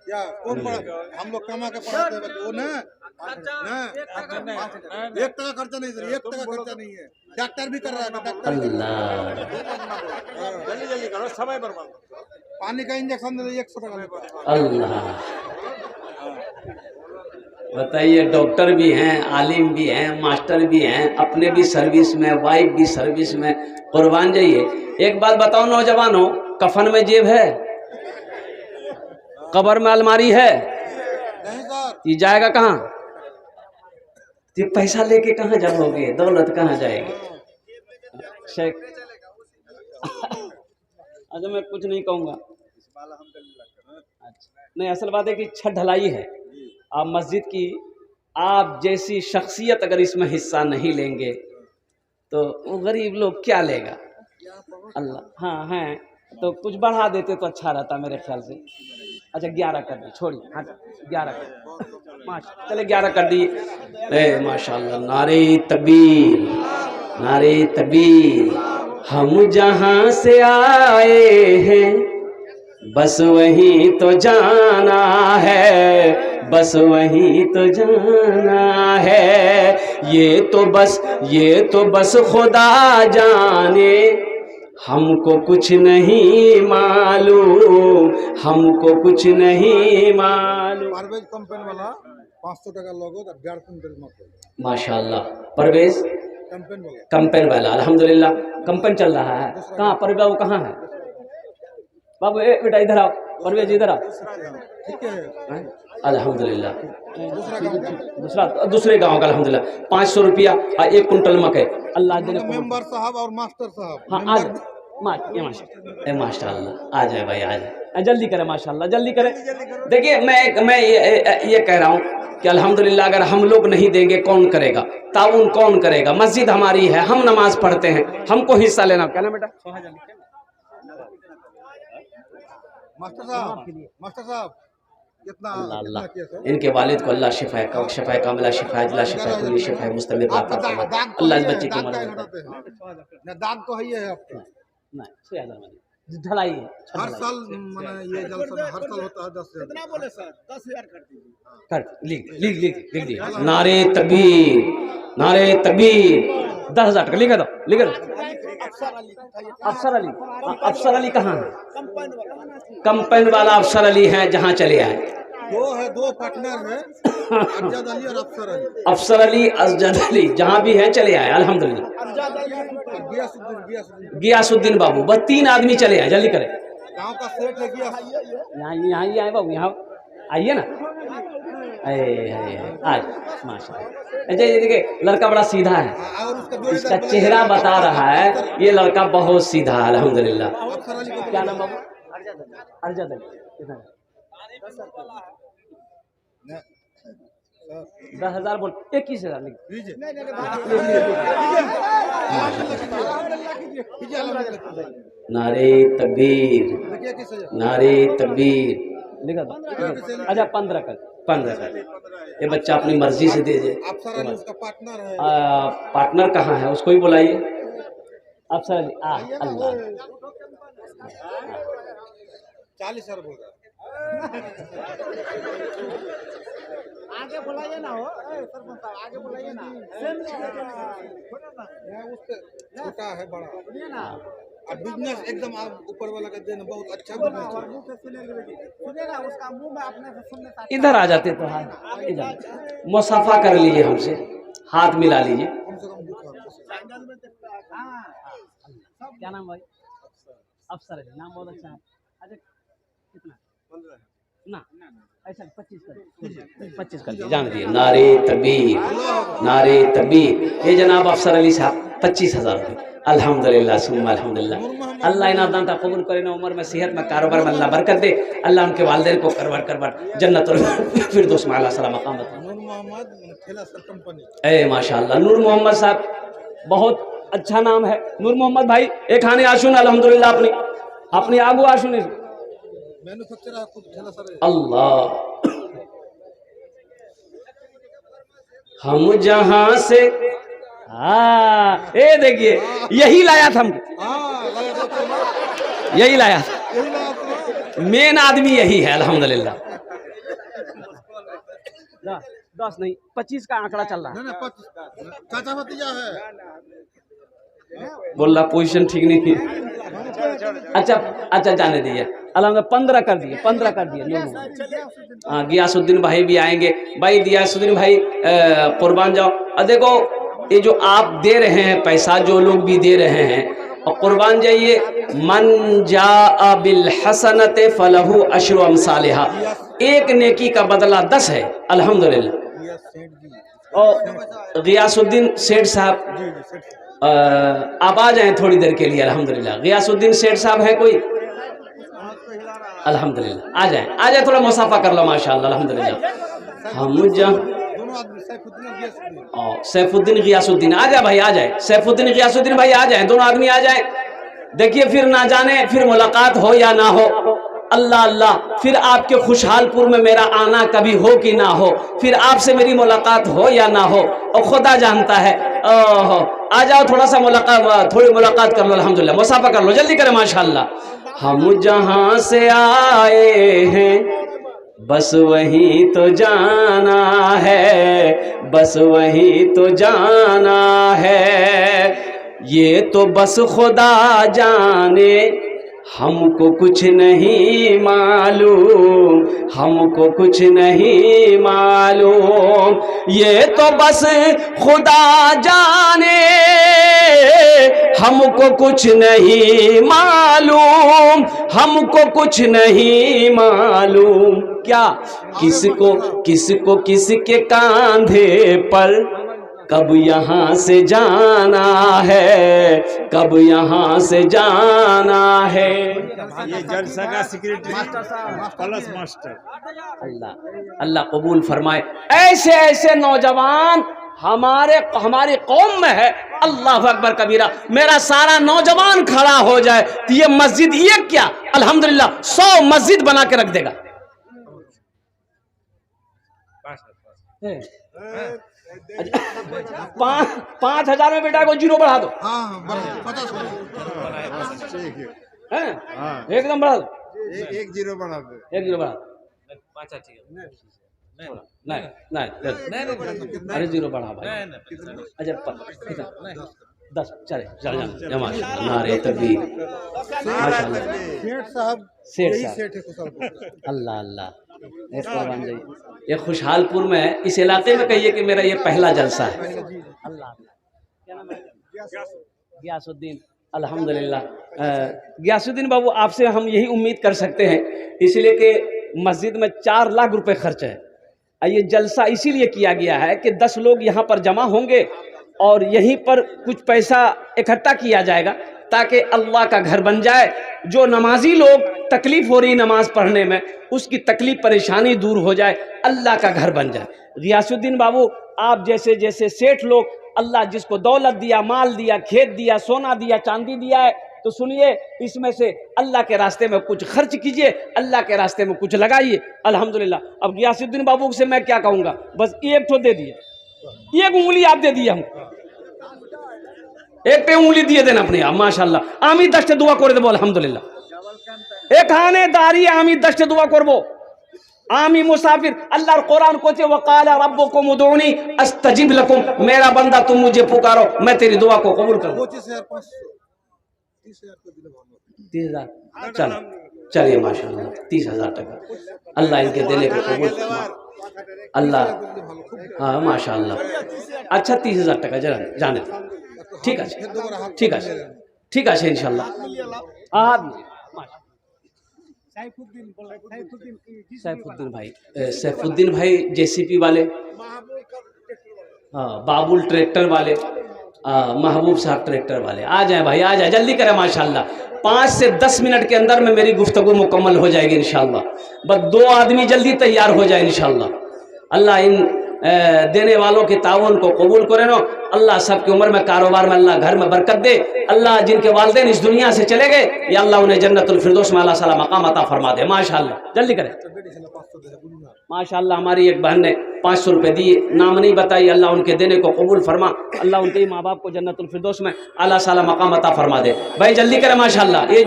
क्या कौन पढ़ा? हम लोग कमा के पढ़ाते हैं वो ना, 1 टका खर्चा नहीं, 1 टका खर्चा नहीं है। डॉक्टर भी कर रहा है, डॉक्टर जल्दी जल्दी करो, समय बर्बाद। पानी का इंजेक्शन दे 100 टका। अल्लाह, बताइए, डॉक्टर भी हैं, आलिम भी हैं, मास्टर भी हैं, अपने भी सर्विस में, वाइफ भी सर्विस में, कुर्बान जाइए। एक बात बताओ नौजवानों, कफन में जेब है, कब्र में अलमारी है, नहीं सर, ये जाएगा कहाँ? ये पैसा लेके कहाँ जाओगे, दौलत कहाँ जाएगी? शेख अच्छा मैं कुछ नहीं कहूँगा। अच्छा नहीं, असल बात है कि छत ढलाई है, आप मस्जिद की, आप जैसी शख्सियत अगर इसमें हिस्सा नहीं लेंगे तो वो गरीब लोग क्या लेगा? अल्लाह, हाँ हैं तो कुछ बढ़ा देते तो अच्छा रहता मेरे ख्याल से। अच्छा 11 कर दी, छोड़िए, हाँ 11 कर, चले 11 कर दिए। माशाल्लाह, नारे तकबीर, नारे तकबीर। हम जहाँ से आए हैं बस वहीं तो जाना है, बस वहीं तो जाना है। ये तो बस खुदा जाने, हमको कुछ नहीं मालूम, हमको कुछ नहीं मालूम। परवेज कंपनी वाला 500 टका लोगो तो 1.5 क्विंटल मत। माशाल्लाह, परवेज कंपेन वाला अल्हम्दुलिल्लाह कंपेन चल रहा है। कहाँ परवेज बाबू, कहाँ है बाबू? बेटा इधर आओ, परवेज इधर आओ। ठीक है अल्हम्दुलिल्लाह, दूसरे गांव का अल्हम्दुलिल्लाह 500 रुपया और 1 कुंटल मकई। अल्लाह दे मेंबर साहब और मास्टर साहब। हाँ आज माशाल्लाह, आ जाए भाई, आ जाए। जल्दी करें माशाल्लाह, जल्दी करें। देखिए मैं ये कह रहा हूँ कि अल्हम्दुलिल्लाह अगर हम लोग नहीं देंगे कौन करेगा, ताउन कौन करेगा। मस्जिद हमारी है, हम नमाज पढ़ते हैं, हमको हिस्सा लेना। क्या ना बेटा? मास्टर साहब कितना अल्लाह अल्लाह, किया सर? इनके वालिद को अल्लाह शिफा कामिला, शिफा अजला, शिफा कुल्ली, शिफा मुस्तमिर अता फरमाए। अल्लाह इस बच्चे की उम्र दाग दाग तो है ही है आपका। ढलाई हर साल मैंने ये जलसा हर साल होता है 10,000। कितना बोले सर? 10,000 कर दीजिए। कर लिख दिए। नारे तकबीर, नारे तकबीर। 10,000 का लिखा दो, लिखा दो। अफसर अली कहाँ है? कंपन वाला अफसर अली है, जहाँ चले आए। दो पार्टनर है, अफजद अली और अफसर अली। अफसर अली, अजद अली, जहाँ भी हैं चले आए अल्हम्दुलिल्लाह। गियासुद्दीन बाबू, बस 3 आदमी चले आए, जल्दी करें। गाँव का सेठ है यहाँ ही आए बाबू, यहाँ आइए ना। आज माशाल्लाह। अच्छा ये देखिए लड़का बड़ा सीधा है, और उसका इसका चेहरा बता रहा है ये लड़का बहुत सीधा है अल्हम्दुलिल्लाह। अफसर अली को क्या नाम बाबू? अरजद अली। कितना? 10,000 बोल, 21,000 लिख। नारे तकबीर, नारे तकबीर। लिखा दो। अच्छा 15 कर। ये बच्चा अपनी मर्जी से दे दे। अफसर अली उसका पार्टनर है। पार्टनर कहाँ है, उसको ही बुलाइए। अफसर अली अल्लाह 40,000 बोल रहा है। आगे बुलाइए ना हो सरपंच साहब, आगे बुलाइए ना। उससे छोटा है बड़ा और बिजनेस एकदम आप ऊपर वाला का देना बहुत अच्छा बिजनेस। उसका मुंह में अपने से सुनने। इधर आ जाते तो हाथ इधर मुसाफा कर लीजिए, हमसे हाथ मिला लीजिए। क्या नाम भाई? अफसर अली, नाम बहुत अच्छा है। अच्छा कितना? 15 ना, ऐसा 25 कर दिए, जान दिए। नारे तकबीर, नारे तकबीर। ये जनाब अफसर अली साहब 25,000 रुपये। अल्हम्दुलिल्लाह सुम्मा अल्हम्दुलिल्लाह। अल्लाह इनाम दाता कबूल करे ना, उम्र में सेहत में कारोबार में अल्लाह बरकत दे। अल्लाह उनके वालिदैन को करवर जन्नत और फिरदौस में आला सलाम मकाम दे। नूर मोहम्मद ठेला सर कंपनी। ए माशाअल्लाह, नूर मोहम्मद साहब बहुत अच्छा नाम है। नूर मोहम्मद भाई एक खाने आशुन अल्हम्दुलिल्लाह अपनी आगू आशुन मैन्युफैक्चरर खुद ठेला सर है। अल्लाह। हम जहां से ये देखिए यही लाया था हमको, यही लाया था। मेन आदमी यही है अल्हम्दुलिल्लाह। 10 नहीं 25 का आंकड़ा चल रहा है। चाचा भतीजा है। बोल रहा पोजीशन ठीक नहीं थी। अच्छा जाने दीजिए। अल्हम्दुलिल्लाह 15 कर दिए, 15 कर दिए। हाँ गियासुद्दीन भाई भी आएंगे। भाई गियासुद्दीन भाई कुर्बान जाओ। और देखो ये जो आप दे रहे हैं पैसा, जो लोग भी दे रहे हैं, और कुर्बान जाइए। मन जाअ बिल हसनते फलहु अशरु अमसालिहा। एक नेकी का बदला 10 है अल्हम्दुलिल्लाह। और गियासुद्दीन सेठ साहब आप आ जाएं थोड़ी देर के लिए अल्हम्दुलिल्लाह। गियासुद्दीन सेठ साहब है कोई? अल्हम्दुलिल्लाह आ जाए थोड़ा मुसाफा कर लो माशाअल्लाह अल्हम्दुलिल्लाह। हम जहाँ सैफुद्दीन गियासुद्दीन आ जाए भाई, आ जाए सैफुद्दीन गियासुद्दीन भाई आ जाए, दोनों आदमी आ जाए। देखिए फिर ना जाने फिर मुलाकात हो या ना हो, अल्लाह अल्लाह। फिर आपके खुशहालपुर में मेरा आना कभी हो कि ना हो, फिर आपसे मेरी मुलाकात हो या ना हो, और खुदा जानता है। आ जाओ थोड़ा सा थोड़ी मुलाकात कर लो अल्हम्दुलिल्लाह, मुसाफा कर लो, जल्दी करें माशाअल्लाह। हम जहाँ से आए हैं बस वहीं तो जाना है, बस वहीं तो जाना है। ये तो बस खुदा जाने, हमको कुछ नहीं मालूम, हमको कुछ नहीं मालूम। ये तो बस खुदा जाने, हमको कुछ नहीं मालूम, हमको कुछ नहीं मालूम। क्या किसको किसके कांधे पर कब यहाँ से जाना है, कब यहाँ से जाना है। ये जलसा का सेक्रेटरी प्लस मास्टर। अल्लाह अल्लाह कबूल फरमाए। ऐसे ऐसे नौजवान हमारी कौम में है। अल्लाह अकबर कबीरा। मेरा सारा नौजवान खड़ा हो जाए तो ये मस्जिद ये क्या अल्हम्दुलिल्लाह 100 मस्जिद बना के रख देगा। 5,000 में बेटा को जीरो बढ़ा दो। हैं? एकदम बढ़ा दो। एक जीरो बढ़ा दो। एक जीरो बढ़ा दो। नहीं अरे जीरो बढ़ा भाई। अच्छा कितना 10 चले चल जाना। माशाल्लाह नारे तकबीर माशाल्लाह। सेठ साहब अल्लाह अल्लाह बन जाइए। ये खुशहालपुर में है। इस इलाके में कहिए कि मेरा ये पहला जलसा है। अल्लाह क्या नाम है? गियासुद्दीन। अल्हम्दुलिल्लाह गियासुद्दीन बाबू आपसे हम यही उम्मीद कर सकते हैं इसलिए कि मस्जिद में 4 लाख रुपए खर्च है। ये जलसा इसीलिए किया गया है कि 10 लोग यहाँ पर जमा होंगे और यहीं पर कुछ पैसा इकट्ठा किया जाएगा ताकि अल्लाह का घर बन जाए। जो नमाजी लोग तकलीफ हो रही नमाज पढ़ने में उसकी तकलीफ परेशानी दूर हो जाए, अल्लाह का घर बन जाए। गियासुद्दीन बाबू आप जैसे जैसे सेठ लोग अल्लाह जिसको दौलत दिया, माल दिया, खेत दिया, सोना दिया, चांदी दिया है तो सुनिए इसमें से अल्लाह के रास्ते में कुछ खर्च कीजिए, अल्लाह के रास्ते में कुछ लगाइए। अल्हम्दुलिल्लाह। अब गियासुद्दीन बाबू से मैं क्या कहूँगा, बस एक ठो दे दिए, एक उंगली आप दे दिए हमको, एक पे उंगली दिए देना अपने आप। माशाल्लाह आमी 10 दुआ कर देबो अल्हम्दुलिल्लाह। एखाने दाঁড়িয়ে আমি 10 दुआ করব। आमी मुसाफिर अल्लाह कुरान को चे वकाला रब्बुकुम उदूनी अस्तजिब लकुम। मेरा बंदा तुम मुझे पुकारो मैं तेरी दुआ को कबूल करूँ। 30,000 चलो चलिए माशाल्लाह 30,000 टका अल्लाह इनके देने को कबूल अल्लाह। हाँ माशाल्लाह। अच्छा 30,000 टका जरा जाने दो। ठीक है ठीक है ठीक है इंशाल्लाह। सैफुद्दीन भाई सैफुद्दीन भाई जेसीपी वाले, हाँ बाबुल ट्रैक्टर वाले, महबूब साहब ट्रैक्टर वाले आ जाए भाई आ जाए जल्दी करें। माशाल्लाह 5 से 10 मिनट के अंदर में मेरी गुफ्तगू मुकम्मल हो जाएगी इंशाल्लाह। बस 2 आदमी जल्दी तैयार हो जाए इंशाल्लाह। अल्लाह इन देने वालों के ताउन को कबूल करे नो। अल्लाह सबकी उम्र में कारोबार में अल्लाह घर में बरकत दे। अल्लाह जिनके वालिदैन इस दुनिया से चले गए या अल्लाह उन्हें जन्नतुल फिरदौस में अल्लाह सला मकाम अता फरमा दे। माशाल्लाह जल्दी करें। माशाल्लाह हमारी एक बहन ने 500 रुपये दिए, नाम नहीं बताई, अल्लाह उनके देने को कबूल फरमा। अल्लाह उनके माँ बाप को जन्नतुल फिरदौस में अल्लाह सला मकाम अता फरमा दे। भाई जल्दी करें माशाल्लाह। ये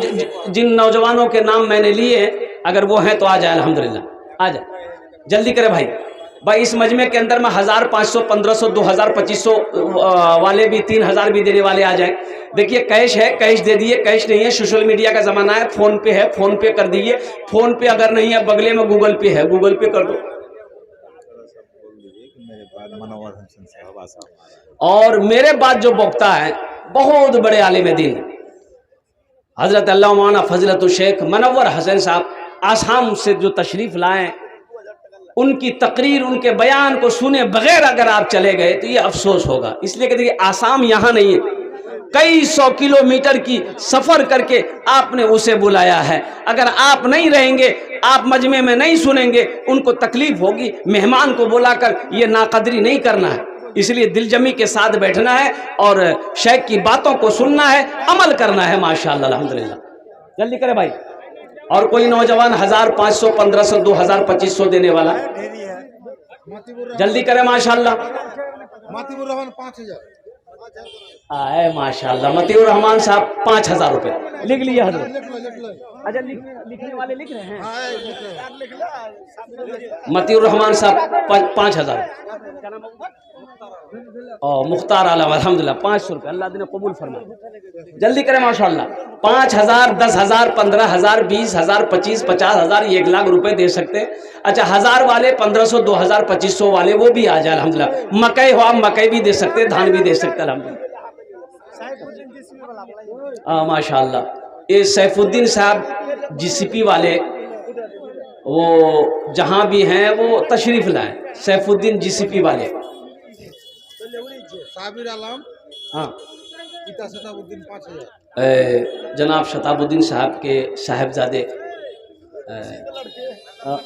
जिन नौजवानों के नाम मैंने लिए अगर वो हैं तो आ जाए अल्हम्दुलिल्लाह आ जाए जल्दी करें भाई। भाई इस मजमे के अंदर में 1,000, 500, 1500, 2000, 2500 वाले भी 3000 भी देने वाले आ जाएं। देखिए कैश है कैश दे दिए, कैश नहीं है सोशल मीडिया का ज़माना है, फ़ोन पे है फ़ोन पे कर दीजिए, फ़ोन पे अगर नहीं है बगले में गूगल पे है गूगल पे कर दो। और मेरे बाद जो वक्ता है बहुत बड़े आलिम दीन हज़रत अल्लाह मौलाना फज़लतुल शेख मनव्वर हसन साहब आसाम से जो तशरीफ़ लाएँ, उनकी तकरीर उनके बयान को सुने बगैर अगर आप चले गए तो ये अफसोस होगा। इसलिए कहते हैं आसाम यहाँ नहीं है, कई 100 किलोमीटर की सफ़र करके आपने उसे बुलाया है। अगर आप नहीं रहेंगे, आप मजमे में नहीं सुनेंगे, उनको तकलीफ होगी। मेहमान को बुलाकर ये नाकदरी नहीं करना है, इसलिए दिलजमी के साथ बैठना है और शेख की बातों को सुनना है, अमल करना है। माशाअल्लाह अल्हम्दुलिल्लाह जल्दी करे भाई। और कोई नौजवान 1000, 500, 1500, 2000, 2500 देने वाला जल्दी करे माशाल्लाह। मतीउर रहमान 5000 आए माशाल्लाह। मतीउर रहमान साहब 5000 रुपये लिख लिए हजरत। अच्छा लिखने वाले लिख रहे हैं। मतीउर रहमान साहब 5000 और मुख्तार आलम अल्हम्दुलिल्लाह 500 रुपये अल्लाह ने कबूल फरमाए। जल्दी करें माशाल्लाह। 5000, 10,000, 15,000, 20,000, 25, 50,000, 1 लाख रुपए दे सकते हैं। अच्छा 1000 वाले, 1500, 2000, 2500 वाले वो भी आ जाए अल्हम्दुलिल्लाह। मकई हो आप मकई भी दे सकते, धान भी दे सकते अल्हम्दुलिल्लाह। माशाल्लाह। ये सैफुद्दीन साहब जीसीपी वाले वो जहाँ भी हैं वो तशरीफ़ लाएँ। सैफुद्दीन जीसीपी वाले साबिर आलम हाँ पिता शताबुद्दीन 5000। जनाब शताबुद्दीन साहब के साहबजादे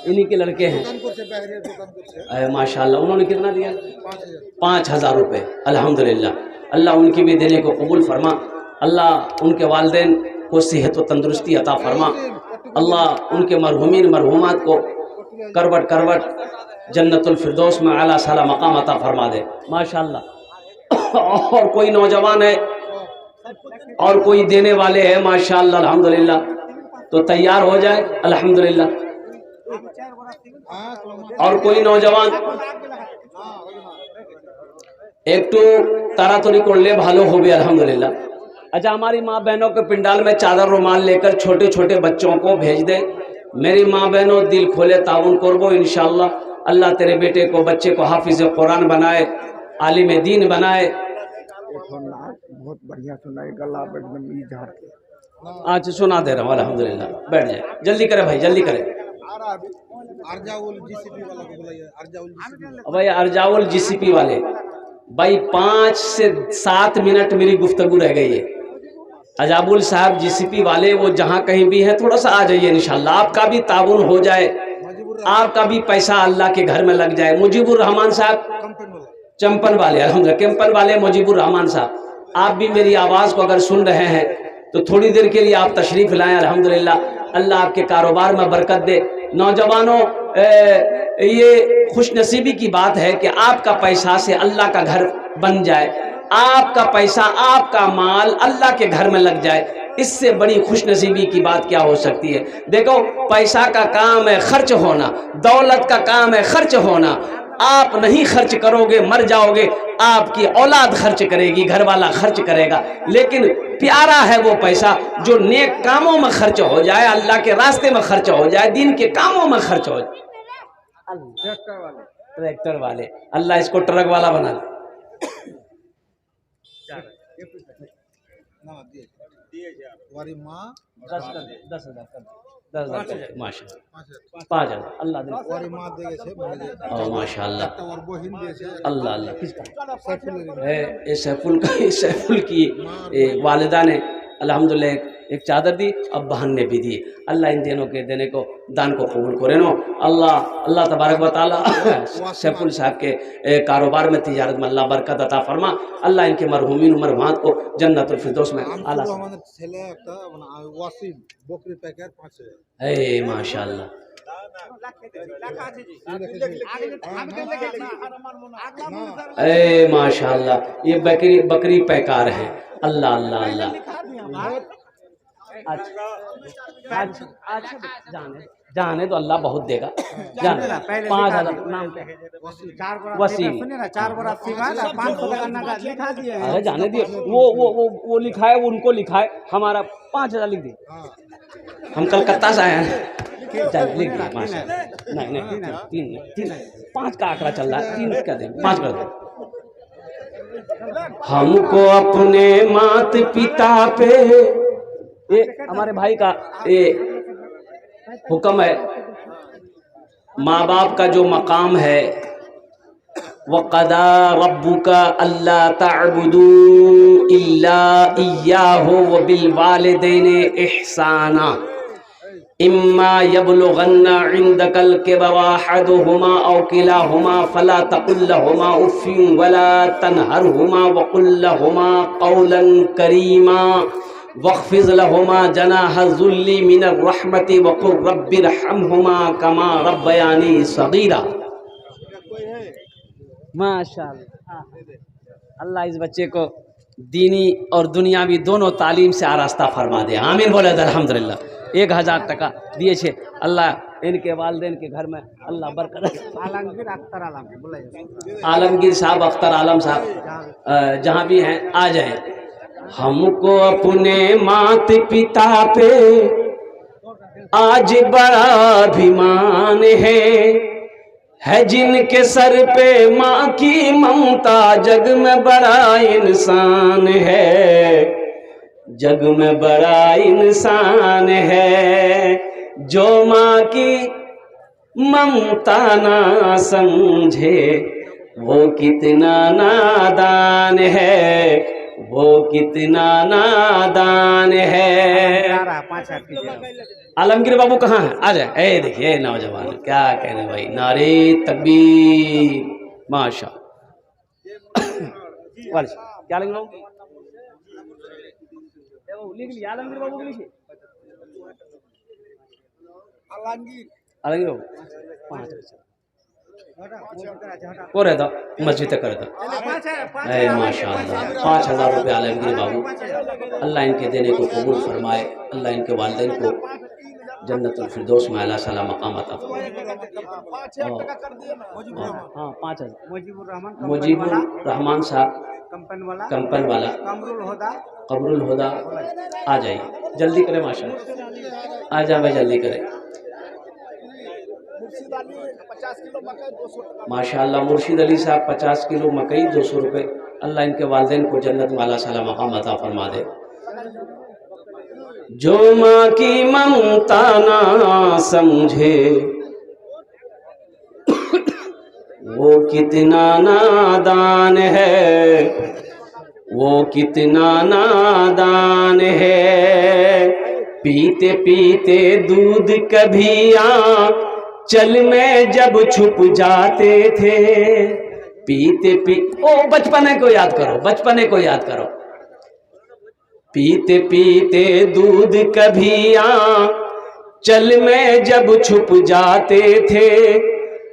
इन्हीं के लड़के हैं। दुकानपुर से बहरे दुकानपुर से माशाल्लाह उन्होंने कितना दिया? 5000। 5000 रुपये। अल्हम्दुलिल्लाह अल्लाह उनकी भी देने को कबूल फरमा। अल्लाह उनके वालिदैन को सेहत व तंदुरुस्ती अता फरमा। अल्लाह उनके मरहुमीन मरहुमात को करवट करवट जन्नतुल फिरदौस में आला साला मकाम अता फरमा दे। माशाल्लाह और कोई नौजवान है और कोई देने वाले हैं माशाल्लाह अल्हम्दुलिल्लाह, तो तैयार हो जाए अल्हम्दुलिल्लाह। और कोई नौजवान एक तो तारातरी करले भालो हो भी अल्हम्दुलिल्लाह। अच्छा हमारी माँ बहनों के पिंडाल में चादर रुमाल लेकर छोटे छोटे बच्चों को भेज दे। मेरी माँ बहनों दिल खोले ताउन करबो इंशाअल्लाह। अल्लाह तेरे बेटे को बच्चे को हाफिज कुरान बनाए, आलिम दीन बनाए। बहुत बढ़िया सुनाई गला एकदम ई झाड़ के। आज सुना दे रहा हूँ अल्हम्दुलिल्लाह। बैठ जाए, जल्दी करे भाई जल्दी करे। अर्जाउल जीसीपी वाला को बुलाइए। अर्जाउल जीसीपी भाई अर्जाउल जीसीपी वाले भाई 5 से 7 मिनट मेरी गुफ्तगू रह गई है। अजाबुल साहब जीसीपी वाले वो जहाँ कहीं भी है थोड़ा सा आ जाइए इंशाल्लाह। आपका भी ताउन हो जाए, आपका भी पैसा अल्लाह के घर में लग जाए। मुजीबुर रहमान साहब चंपन वाले अल्हम्दुलिल्लाह, कैंपन वाले मुजीबुर रहमान साहब, आप भी मेरी आवाज़ को अगर सुन रहे हैं तो थोड़ी देर के लिए आप तशरीफ़ लाएं अल्हम्दुलिल्लाह। अल्लाह आपके कारोबार में बरकत दे। नौजवानों ये खुशनसीबी की बात है कि आपका पैसा से अल्लाह का घर बन जाए, आपका पैसा आपका माल अल्लाह के घर में लग जाए। इससे बड़ी खुशनसीबी की बात क्या हो सकती है। देखो पैसा का काम है खर्च होना, दौलत का काम है खर्च होना। आप नहीं खर्च करोगे मर जाओगे, आपकी औलाद खर्च करेगी, घर वाला खर्च करेगा। लेकिन प्यारा है वो पैसा जो नेक कामों में खर्च हो जाए, अल्लाह के रास्ते में खर्च हो जाए, दीन के कामों में खर्च हो जाए। ट्रैक्टर वाले अल्लाह इसको ट्रक वाला बना दे। हमारी माँ 10,000 माशाल्लाह 5,000 अल्लाह दे। हमारी माँ दे छे बोले माशाल्लाह और बहिन दे छे अल्लाह अल्लाह। किसका? सैफुल ये सैफुल की वालिदा ने अल्हम्दुलिल्लाह एक चादर दी, अब बहन ने भी दी। अल्लाह इन दिनों के देने को दान को कबूल करे नो। अल्लाह तबारक व तआला सैफुल साहब के कारोबार में तिजारत में अल्लाह बरकत अता फरमा। अल्लाह इनके मरहुमीन मरहुमात को जन्नतुल फिरदौस में आला वासिम बकरी पैकेट 5000। ए माशाल्लाह ए माशाल्लाह ये बकरी पैकार है। अल्लाह अल्लाह अल्लाह। अच्छा जाने तो अल्लाह बहुत देगा। जाने 5,000 नाम वसीम। अरे जाने दियो, वो लिखा है, उनको लिखा है, हमारा 5,000 लिख दी। हम कलकत्ता से आए हैं, लिख दिया माशाल्लाह। नहीं 3 5 का आंकड़ा चल रहा है, 3 का दें 5 कर दो। हमको अपने मात पिता पे, ये हमारे भाई का ये हुक्म है, माँ बाप का जो मकाम है, वक़दा रब्बुका अल्ला तअबुदू इल्ला इय्याहु व बिल वालिदैनि इहसाना इम्मा यबलुगन्ना इंदकल किबरा अहदुहुमा औ किलाहुमा फला तकुल लहुमा उफ़्फिन वला तनहरहुमा व कुल लहुमा क़ौलन करीमा वख़्फ़िज़ लहुमा जनाह ज़ुल्ली मिनर रहमति व क़ुल रब्बिरहमहुमा कमा रब्बयानी सग़ीरा। माशाअल्लाह अल्लाह इस बच्चे को दीनी और दुनियावी दोनों तालीम से आरास्ता फरमा दे। आमीन बोले अल्हम्दुलिल्लाह। 1,000 टका दिए छे। अल्लाह इनके वालिदैन के घर में अल्लाह बरकत। आलमगीर साहब अख्तर आलम साहब जहाँ भी हैं आ जाएं। हमको अपने मात पिता पे आज बड़ा अभिमान है जिनके सर पे माँ की ममता, जग में बड़ा इंसान है, जग में बड़ा इंसान है। जो माँ की ममता ना समझे वो कितना नादान है, वो कितना नादान है। आलमगीर बाबू कहाँ है? आ जाए। ए देखिए नौजवान क्या कहने भाई, नारे तकबीर, माशा। क्या लेंगे बाबू? लिख लिया आलमगीर बाबू को, लिखिए आलमगीर बाबू। वो रहता मस्जिद तक कर दो। माशाअल्लाह 5,000 रुपये आलमगीर बाबू, अल्लाह इनके देने को कबूल फरमाए, अल्लाह इनके वालिदैन को जन्नतुल फिरदौस में आला साला मकाम अता फरमाए। हाँ 5,000। मुजीबुर रहमान साहब कंपन वाला कमरुल हुदा, आ जाइए जल्दी करें माशाअल्लाह, आ जाए जल्दी करें माशाअल्लाह। मुर्शिद अली साहब 50 किलो मकई 200 रुपये, अल्लाह इनके वालिदैन को जन्नत में आला साला मकाम अता फरमा दे। जो माँ की ममता ना समझे वो कितना नादान है, वो कितना नादान है। पीते पीते दूध कभी चल में जब छुप जाते थे, पीते ओ बचपने को याद करो, बचपने को याद करो। पीते पीते दूध कभी चल में जब छुप जाते थे,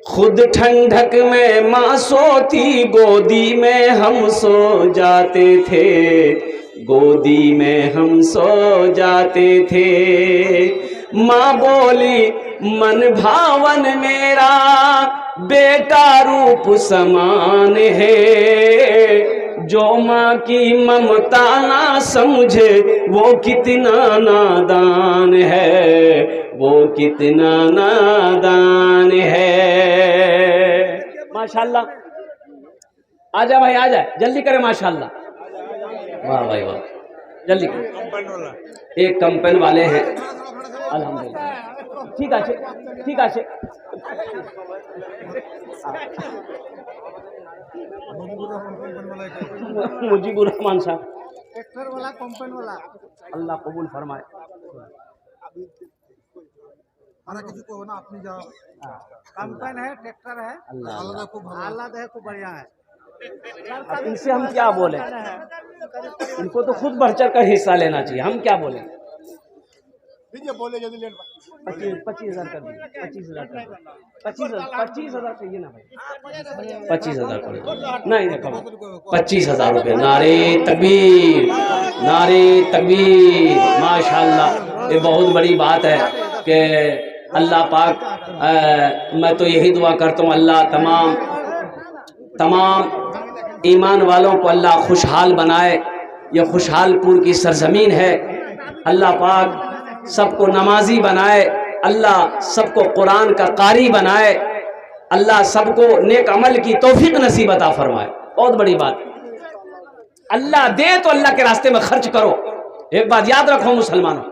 खुद ठंडक में माँ सोती गोदी में हम सो जाते थे, गोदी में हम सो जाते थे। माँ बोली मन भावन मेरा बेटा रूप समान है, जो माँ की ममता ना समझे वो कितना नादान है, वो कितना नादान है। माशाल्लाह, आजा भाई आजा, जल्दी करें माशाल्लाह। वाह भाई वाह, जल्दी करें। एक कंपन वाले हैं अल्हम्दुलिल्लाह, ठीक है ठीक है। मुजीबुर रहमान साहब ट्रैक्टर वाला कंपन वाला, अल्लाह कबूल फरमाए। किसी को ना अपनी जाओ कंपन है, ट्रैक्टर है, अल्लाह खूब बढ़िया है। अब इनसे हम क्या बोले, इनको तो खुद बढ़ चढ़ कर हिस्सा लेना चाहिए, हम क्या बोले। बोले जल्दी 25,000 कर दिए, 25,000 कर दिए, 25,000 चाहिए ना भाई, 25,000 कर दो। नहीं देखो 25,000 रुपये। नारे तकबीर, नारे तकबीर, माशाअल्लाह। ये बहुत बड़ी बात है कि अल्लाह पाक, मैं तो यही दुआ करता हूँ अल्लाह तमाम ईमान वालों को अल्लाह खुशहाल बनाए। यह खुशहालपुर की सरजमीन है, अल्लाह पाक सबको नमाजी बनाए, अल्लाह सबको कुरान का कारी बनाए, अल्लाह सबको नेक अमल की तौफीक नसीब अता फरमाए। बहुत बड़ी बात, अल्लाह दे तो अल्लाह के रास्ते में खर्च करो। एक बात याद रखो मुसलमानों,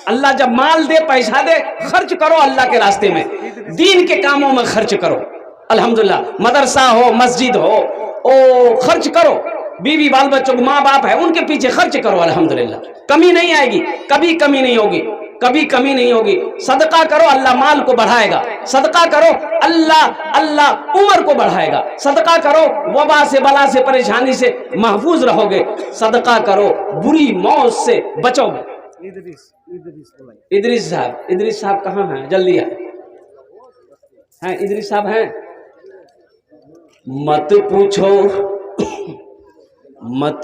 अल्लाह जब माल दे, पैसा दे, खर्च करो अल्लाह के रास्ते में, दीन के कामों में खर्च करो। अल्हम्दुलिल्लाह, मदरसा हो, मस्जिद हो, ओ खर्च करो। बीवी बाल बच्चों, माँ बाप है, उनके पीछे खर्च करो। अल्हम्दुलिल्लाह, कमी नहीं आएगी, कभी कमी नहीं होगी, कभी कमी नहीं होगी। सदका करो, अल्लाह माल को बढ़ाएगा। सदका करो, अल्लाह उम्र को बढ़ाएगा। सदका करो, वबा से, बला से, परेशानी से महफूज रहोगे। सदका करो, बुरी मौत से बचोगे। इदरीस साहब कहाँ हैं? जल्दी आए हैं, इदरीस साहब हैं। मत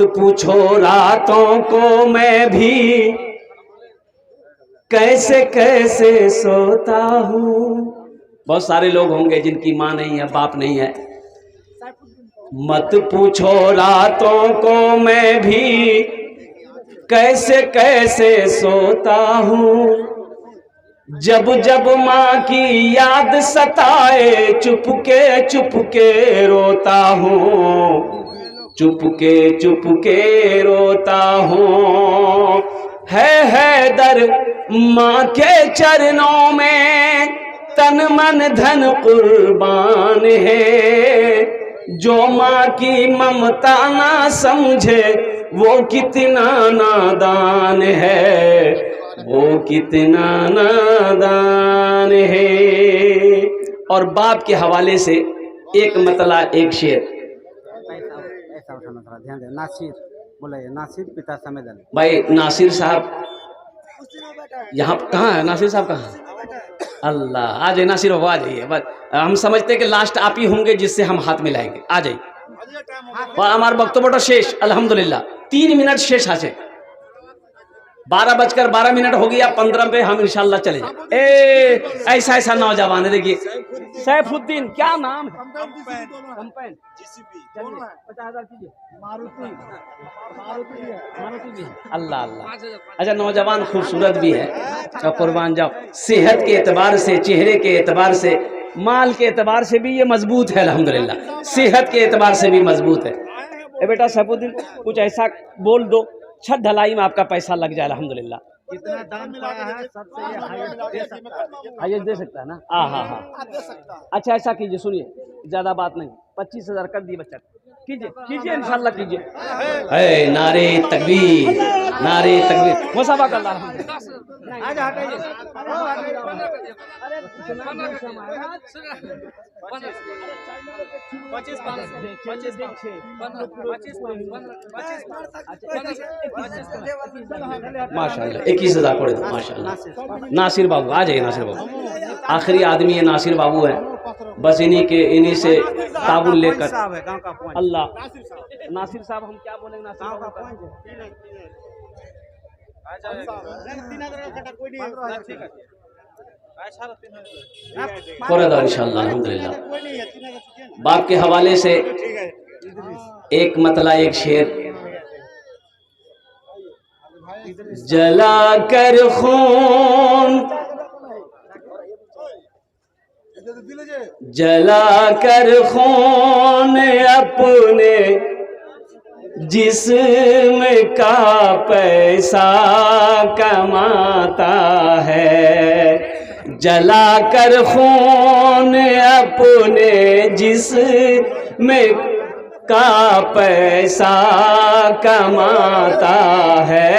पूछो रातों को मैं भी कैसे कैसे सोता हूँ। बहुत सारे लोग होंगे जिनकी माँ नहीं है, बाप नहीं है। मत पूछो रातों को मैं भी कैसे कैसे सोता हूँ, जब जब माँ की याद सताए चुपके रोता हूँ, चुपके रोता हूँ। है दर माँ के चरणों में तन मन धन कुर्बान है, जो माँ की ममता ना समझे वो कितना नादान है, वो कितना नादान है। और बाप के हवाले से एक मतला एक शेर। ऐसा उठाना थोड़ा ध्यान दे। नासिर बोला, नासिर पिता समेत अली। भाई नासिर साहब यहाँ कहाँ है? नासिर साहब कहाँ है? अल्लाह, आ जाइए नासिर बाबू, आ जाइए। बस हम समझते हैं कि लास्ट आप ही होंगे जिससे हम हाथ मिलाएंगे। आ जाइए। और हमारा वक्तव्य शेष अल्हम्दुलिल्लाह 3 मिनट शेष আছে। 12:12 हो गया, 15 पे हम इंशाल्लाह चले जाए। ऐसा ऐसा नौजवान है, देखिए सैफुद्दीन, क्या नाम है? कंपेन चलिए 50,000 कीजिए। मारुति अल्लाह अल्लाह। अच्छा, नौजवान खूबसूरत भी है और कुर्बान जाओ। सेहत के एतबार से, चेहरे के एतबार से, माल के एतबार से भी ये मजबूत है अल्हम्दुलिल्लाह। सेहत के एतबार से भी मजबूत है। बेटा सैफुद्दीन कुछ ऐसा बोल दो, छत ढलाई में आपका पैसा लग जाए अल्हम्दुलिल्लाह। कितना दाम पाया है सबसे ये हाईएस्ट दे सकता है ना? हाँ हाँ हाँ। अच्छा ऐसा कीजिए, सुनिए, ज्यादा बात नहीं, 25,000 कर दिए बच्चा। कीजिए कीजिए इंशाल्लाह कीजिए। नारे तकबीर, नारे तकबीर। मुसाफा कर ला। माशाल्लाह 21,000 पड़े दो माशाल्लाह। नासिर बाबू आ जाइए। नासिर बाबू आखिरी आदमी है, नासिर बाबू है। बस इन्हीं से ताबुल लेकर अल्लाह। नासिर साहब हम क्या बोलेंगे? नासिर साहब इंशाल्लाह अल्हम्दुलिल्लाह। बाप के हवाले से एक मतला एक शेर। जला कर खून, जला कर खून अपने जिस्म का पैसा कमाता है। जला कर खून अपने जिस्म का पैसा कमाता है।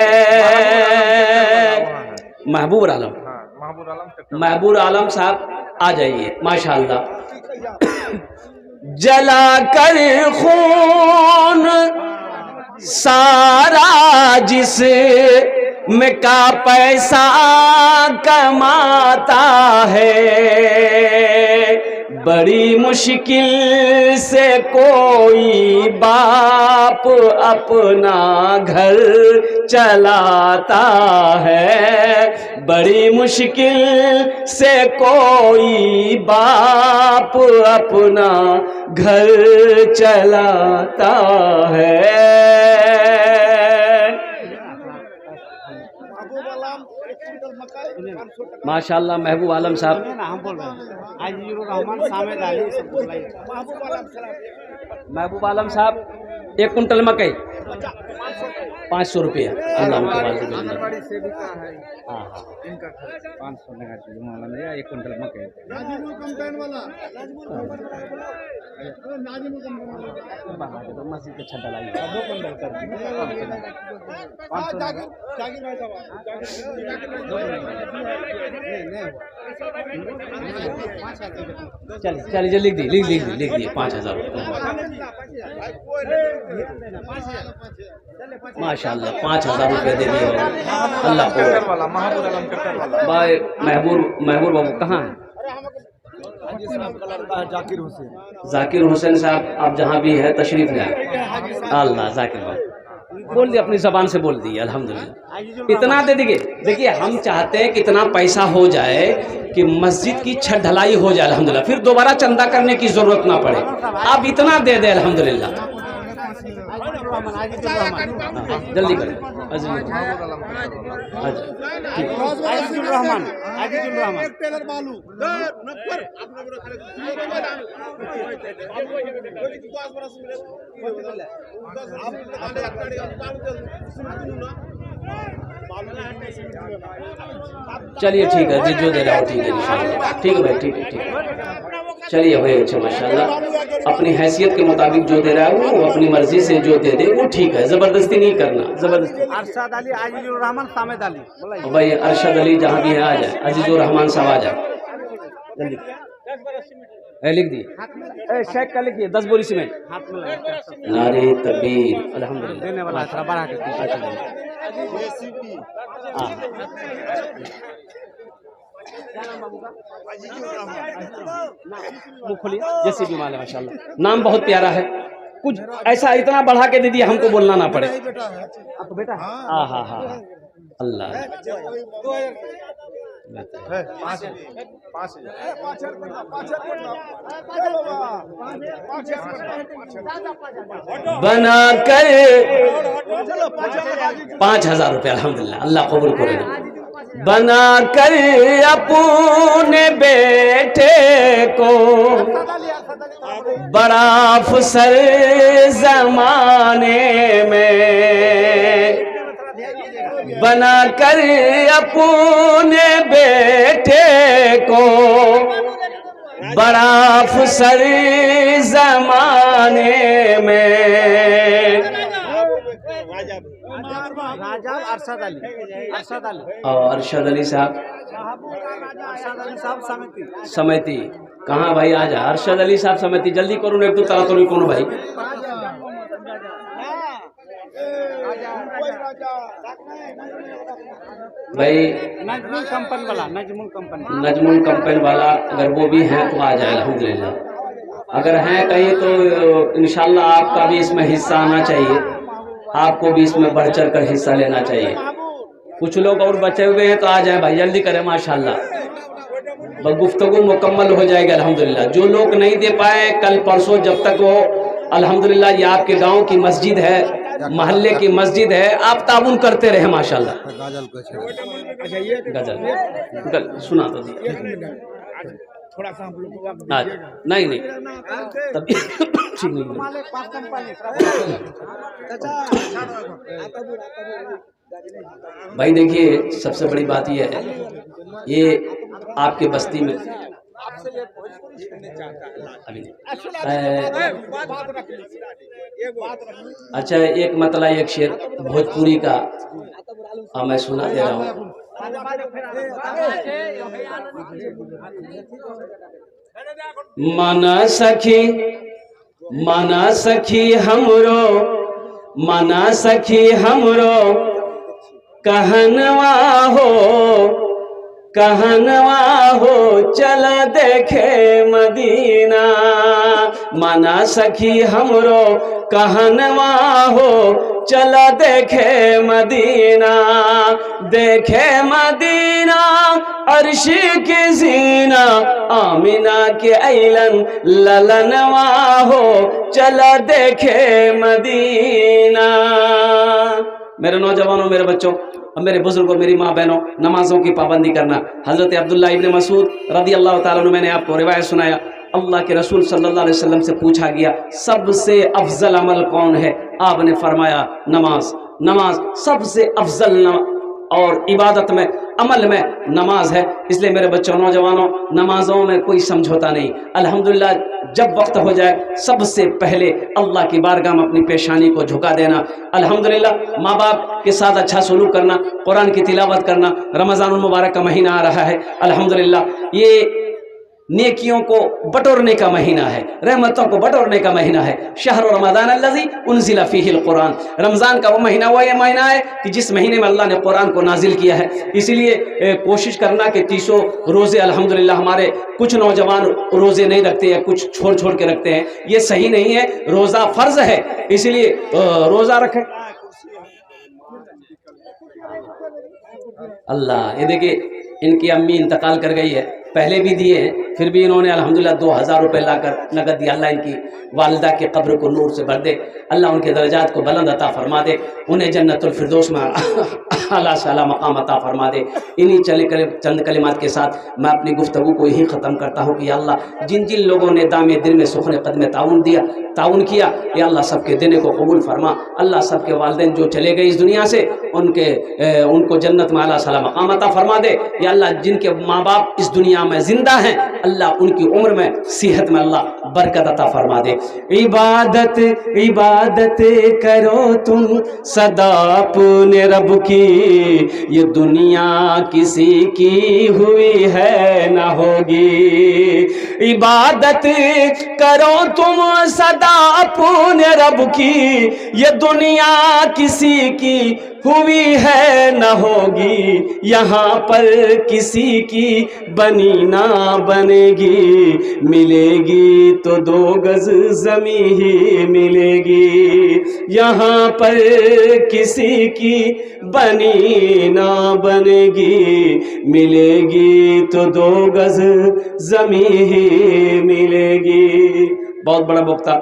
महबूब आलम, महबूब आलम साहब आ जाइए माशाल्लाह। जला कर खून सारा जिस्म का पैसा कमाता है। बड़ी मुश्किल से कोई बाप अपना घर चलाता है। बड़ी मुश्किल से कोई बाप अपना घर चलाता है। माशाल्लाह महबूब आलम साहब। महबूब आलम साहब 1 कुंटल मकई 500 रुपया। अल्लाह एक कुंटल मकई। मस्जिद के छत ढलाई 2 कुंटल कर चलिए चलिए लिख दिए 5,000 माशाल्लाह 5,000 रुपये दे दिए अल्लाह को। भाई महबूब बाबू कहाँ है? जाकिर हुसैन। जाकिर हुसैन साहब आप जहाँ भी है तशरीफ लाए। अल्लाह जाकिर बाबू बोल दिए, अपनी जबान से बोल दिए अल्हम्दुलिल्लाह। इतना दे दीजिए। देखिए हम चाहते हैं कि इतना पैसा हो जाए कि मस्जिद की छत ढलाई हो जाए अल्हम्दुलिल्लाह, फिर दोबारा चंदा करने की जरूरत ना पड़े। आप इतना दे दे अल्हम्दुलिल्लाह। जल्दी करें। चलिए ठीक है, जो दे रहा हो ठीक है इंशाल्लाह। ठीक है भाई, ठीक है ठीक है। चलिए भाई, अच्छा माशाल्लाह। अपनी हैसियत के मुताबिक जो दे रहा है वो अपनी मर्जी से जो दे दे वो ठीक है, ज़बरदस्ती नहीं करना, ज़बरदस्ती। अरशद अली, आजिजुर रहमान, सामेद अली। बोला भाई अरशद अली जहाँ भी है आ जाए, अजीजुर रहमान साहब आ जाए जल्दी। लिख दी शेख का लिखिए 10 बोरी सीमेंट। हाथ में लगा नारे तकबीर, अल्हम्दुलिल्लाह। देने वाला थोड़ा बढ़ा के मुँह खोलिए, जैसे भी माल है माशाल्लाह, नाम बहुत प्यारा है। कुछ ऐसा इतना बढ़ा के दे दिया हमको बोलना ना पड़े। आपको बेटा हाँ हाँ हाँ अल्लाह बना कर 5,000 रुपये अल्हम्दुलिल्लाह, अल्लाह कबूल करेगा। बना कर अपने बेटे को बड़ा अफसर जमाने में, बना कर अपने बेटे को बड़ा अफसर जमाने में। राजा अरशद अली, अरशद अली और अरशद अली साहब अरशद अली साहब समिति समिति कहाँ भाई? आ जा अरशद अली साहब समिति, जल्दी करो एक तो तरह तो नहीं कौन भाई। भाई नजमुल कंपनी वाला, नजमुल कंपनी, नजमुल कंपनी वाला अगर वो भी हैं तो आ जाए अल्हम्दुलिल्लाह। अगर हैं कहीं तो इंशाल्लाह आपका भी इसमें हिस्सा आना चाहिए, आपको भी इसमें बढ़ चढ़ कर हिस्सा लेना चाहिए। कुछ लोग और बचे हुए हैं तो आ जाए भाई, जल्दी करें माशाल्लाह, गुफ्तगू मुकम्मल हो जाएगा अल्हम्दुलिल्लाह। जो लोग नहीं दे पाए कल परसों जब तक वो अल्हम्दुलिल्लाह, ये आपके गांव की मस्जिद है, महल्ले की मस्जिद है, आप ताबुन करते रहे माशाल्लाह। गजल सुना तो दिया थोड़ा सा हम लोग को आज नहीं नहीं तब ठीक नहीं। भाई देखिए सबसे बड़ी बात ये है, ये आपके बस्ती में अभी अच्छा एक मतलब एक शेर भोजपुरी का मैं सुना दे रहा हूँ। माना सखी हमरो, माना सखी हमरो कहनवा हो चल देखे मदीना। माना सखी हमरो कहनवा हो चल देखे मदीना, देखे मदीना अर्श के जीना, आमिना के ऐलन ललनवा हो चल देखे मदीना। मेरे नौजवानों, मेरे बच्चों और मेरे बुजुर्गों, मेरी माँ बहनों, नमाजों की पाबंदी करना। हज़रत अब्दुल्ला इब्न मसूद रज़ी अल्लाह ताला अन्हु, मैंने आपको रिवायत सुनाया, अल्लाह के रसूल सल्लल्लाहु अलैहि वसल्लम से पूछा गया सबसे अफजल अमल कौन है? आपने फरमाया नमाज। नमाज सबसे अफजल और इबादत में, अमल में नमाज है। इसलिए मेरे बच्चों, नौजवानों, नमाजों में कोई समझौता नहीं। अल्हम्दुलिल्लाह जब वक्त हो जाए सबसे पहले अल्लाह की बारगाह में अपनी पेशानी को झुका देना। अल्हम्दुलिल्लाह माँ बाप के साथ अच्छा सलूक करना, कुरान की तिलावत करना। रमज़ानुल मुबारक का महीना आ रहा है, अल्हम्दुलिल्लाह ये नेकियों को बटोरने का महीना है, रहमतों को बटोरने का महीना है। शहर रमज़ान अल्लज़ी उन्ज़िला फ़ीहिल कुरान, रमज़ान का वो महीना हुआ, ये महीना है कि जिस महीने में अल्लाह ने कुरान को नाजिल किया है। इसीलिए कोशिश करना कि 30 रोज़े, अल्हम्दुलिल्लाह हमारे कुछ नौजवान रोज़े नहीं रखते हैं, कुछ छोड़ छोड़ के रखते हैं, ये सही नहीं है। रोज़ा फ़र्ज़ है, इसीलिए रोज़ा रखें। अल्लाह, ये देखिए इनकी अम्मी इंतकाल कर गई है, पहले भी दिए हैं, फिर भी इन्होंने अल्हम्दुलिल्लाह 2000 रुपये लाकर नगद दिया। अल्लाह इनकी वालिदा के कब्र को नूर से भर दे, अल्लाह उनके दर्जात को बुलंद अता फरमा दे, उन्हें जन्नतुल फिरदौस में आला से आला मकाम अता फरमा दे। इन्हीं चंद कलिमात के साथ मैं अपनी गुफ्तगू को यही ख़त्म करता हूँ कि या अल्लाह जिन जिन लोगों ने दामे दिल में सुखने कदम ताउन किया, या अल्लाह सबके देने को कबूल फरमा। अल्लाह सबके वालिदैन जो चले गए इस दुनिया से उनको जन्नत में आला से आला मकाम अता फरमा दे। या अल्लाह जिनके माँ बाप इस दुनिया में ज़िंदा हैं, अल्लाह उनकी उम्र में सेहत में अल्लाह बरकत अता फरमा दे। इबादत इबादत करो तुम सदा अपने रब की, ये दुनिया किसी की हुई है ना होगी। इबादत करो तुम सदा अपने रब की, ये दुनिया किसी की हुई है न होगी। यहाँ पर किसी की बनी ना बनेगी, मिलेगी तो 2 गज ज़मी ही मिलेगी। यहाँ पर किसी की बनी ना बनेगी, मिलेगी तो 2 गज ज़मी ही मिलेगी। बहुत बड़ा वक्ता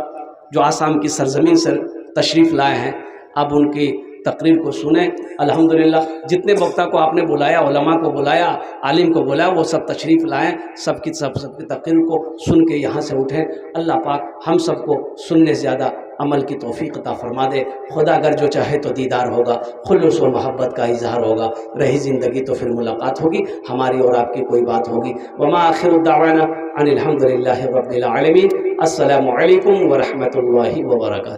जो आसाम की सरजमीन से तशरीफ़ लाए हैं, अब उनकी तकरीर को सुने। अल्हम्दुलिल्लाह जितने वक्ता को आपने बुलाया, उलमा को बुलाया, आलिम को बुलाया, वो सब तशरीफ़ लाएँ, सबकी तकरीर को सुन के यहाँ से उठें। अल्लाह पाक हम सबको सुनने से ज़्यादा अमल की तौफीक अता फरमा दे। खुदा अगर जो चाहे तो दीदार होगा, खुलूस व मोहब्बत का इजहार होगा, रही ज़िंदगी तो फिर मुलाकात होगी, हमारी और आपकी कोई बात होगी। वमा आखिरु दावाना अनिल हम्दुलिल्लाहि रब्बिल आलमीन। अस्सलामु अलैकुम व रहमतुल्लाहि व बरकातुहू।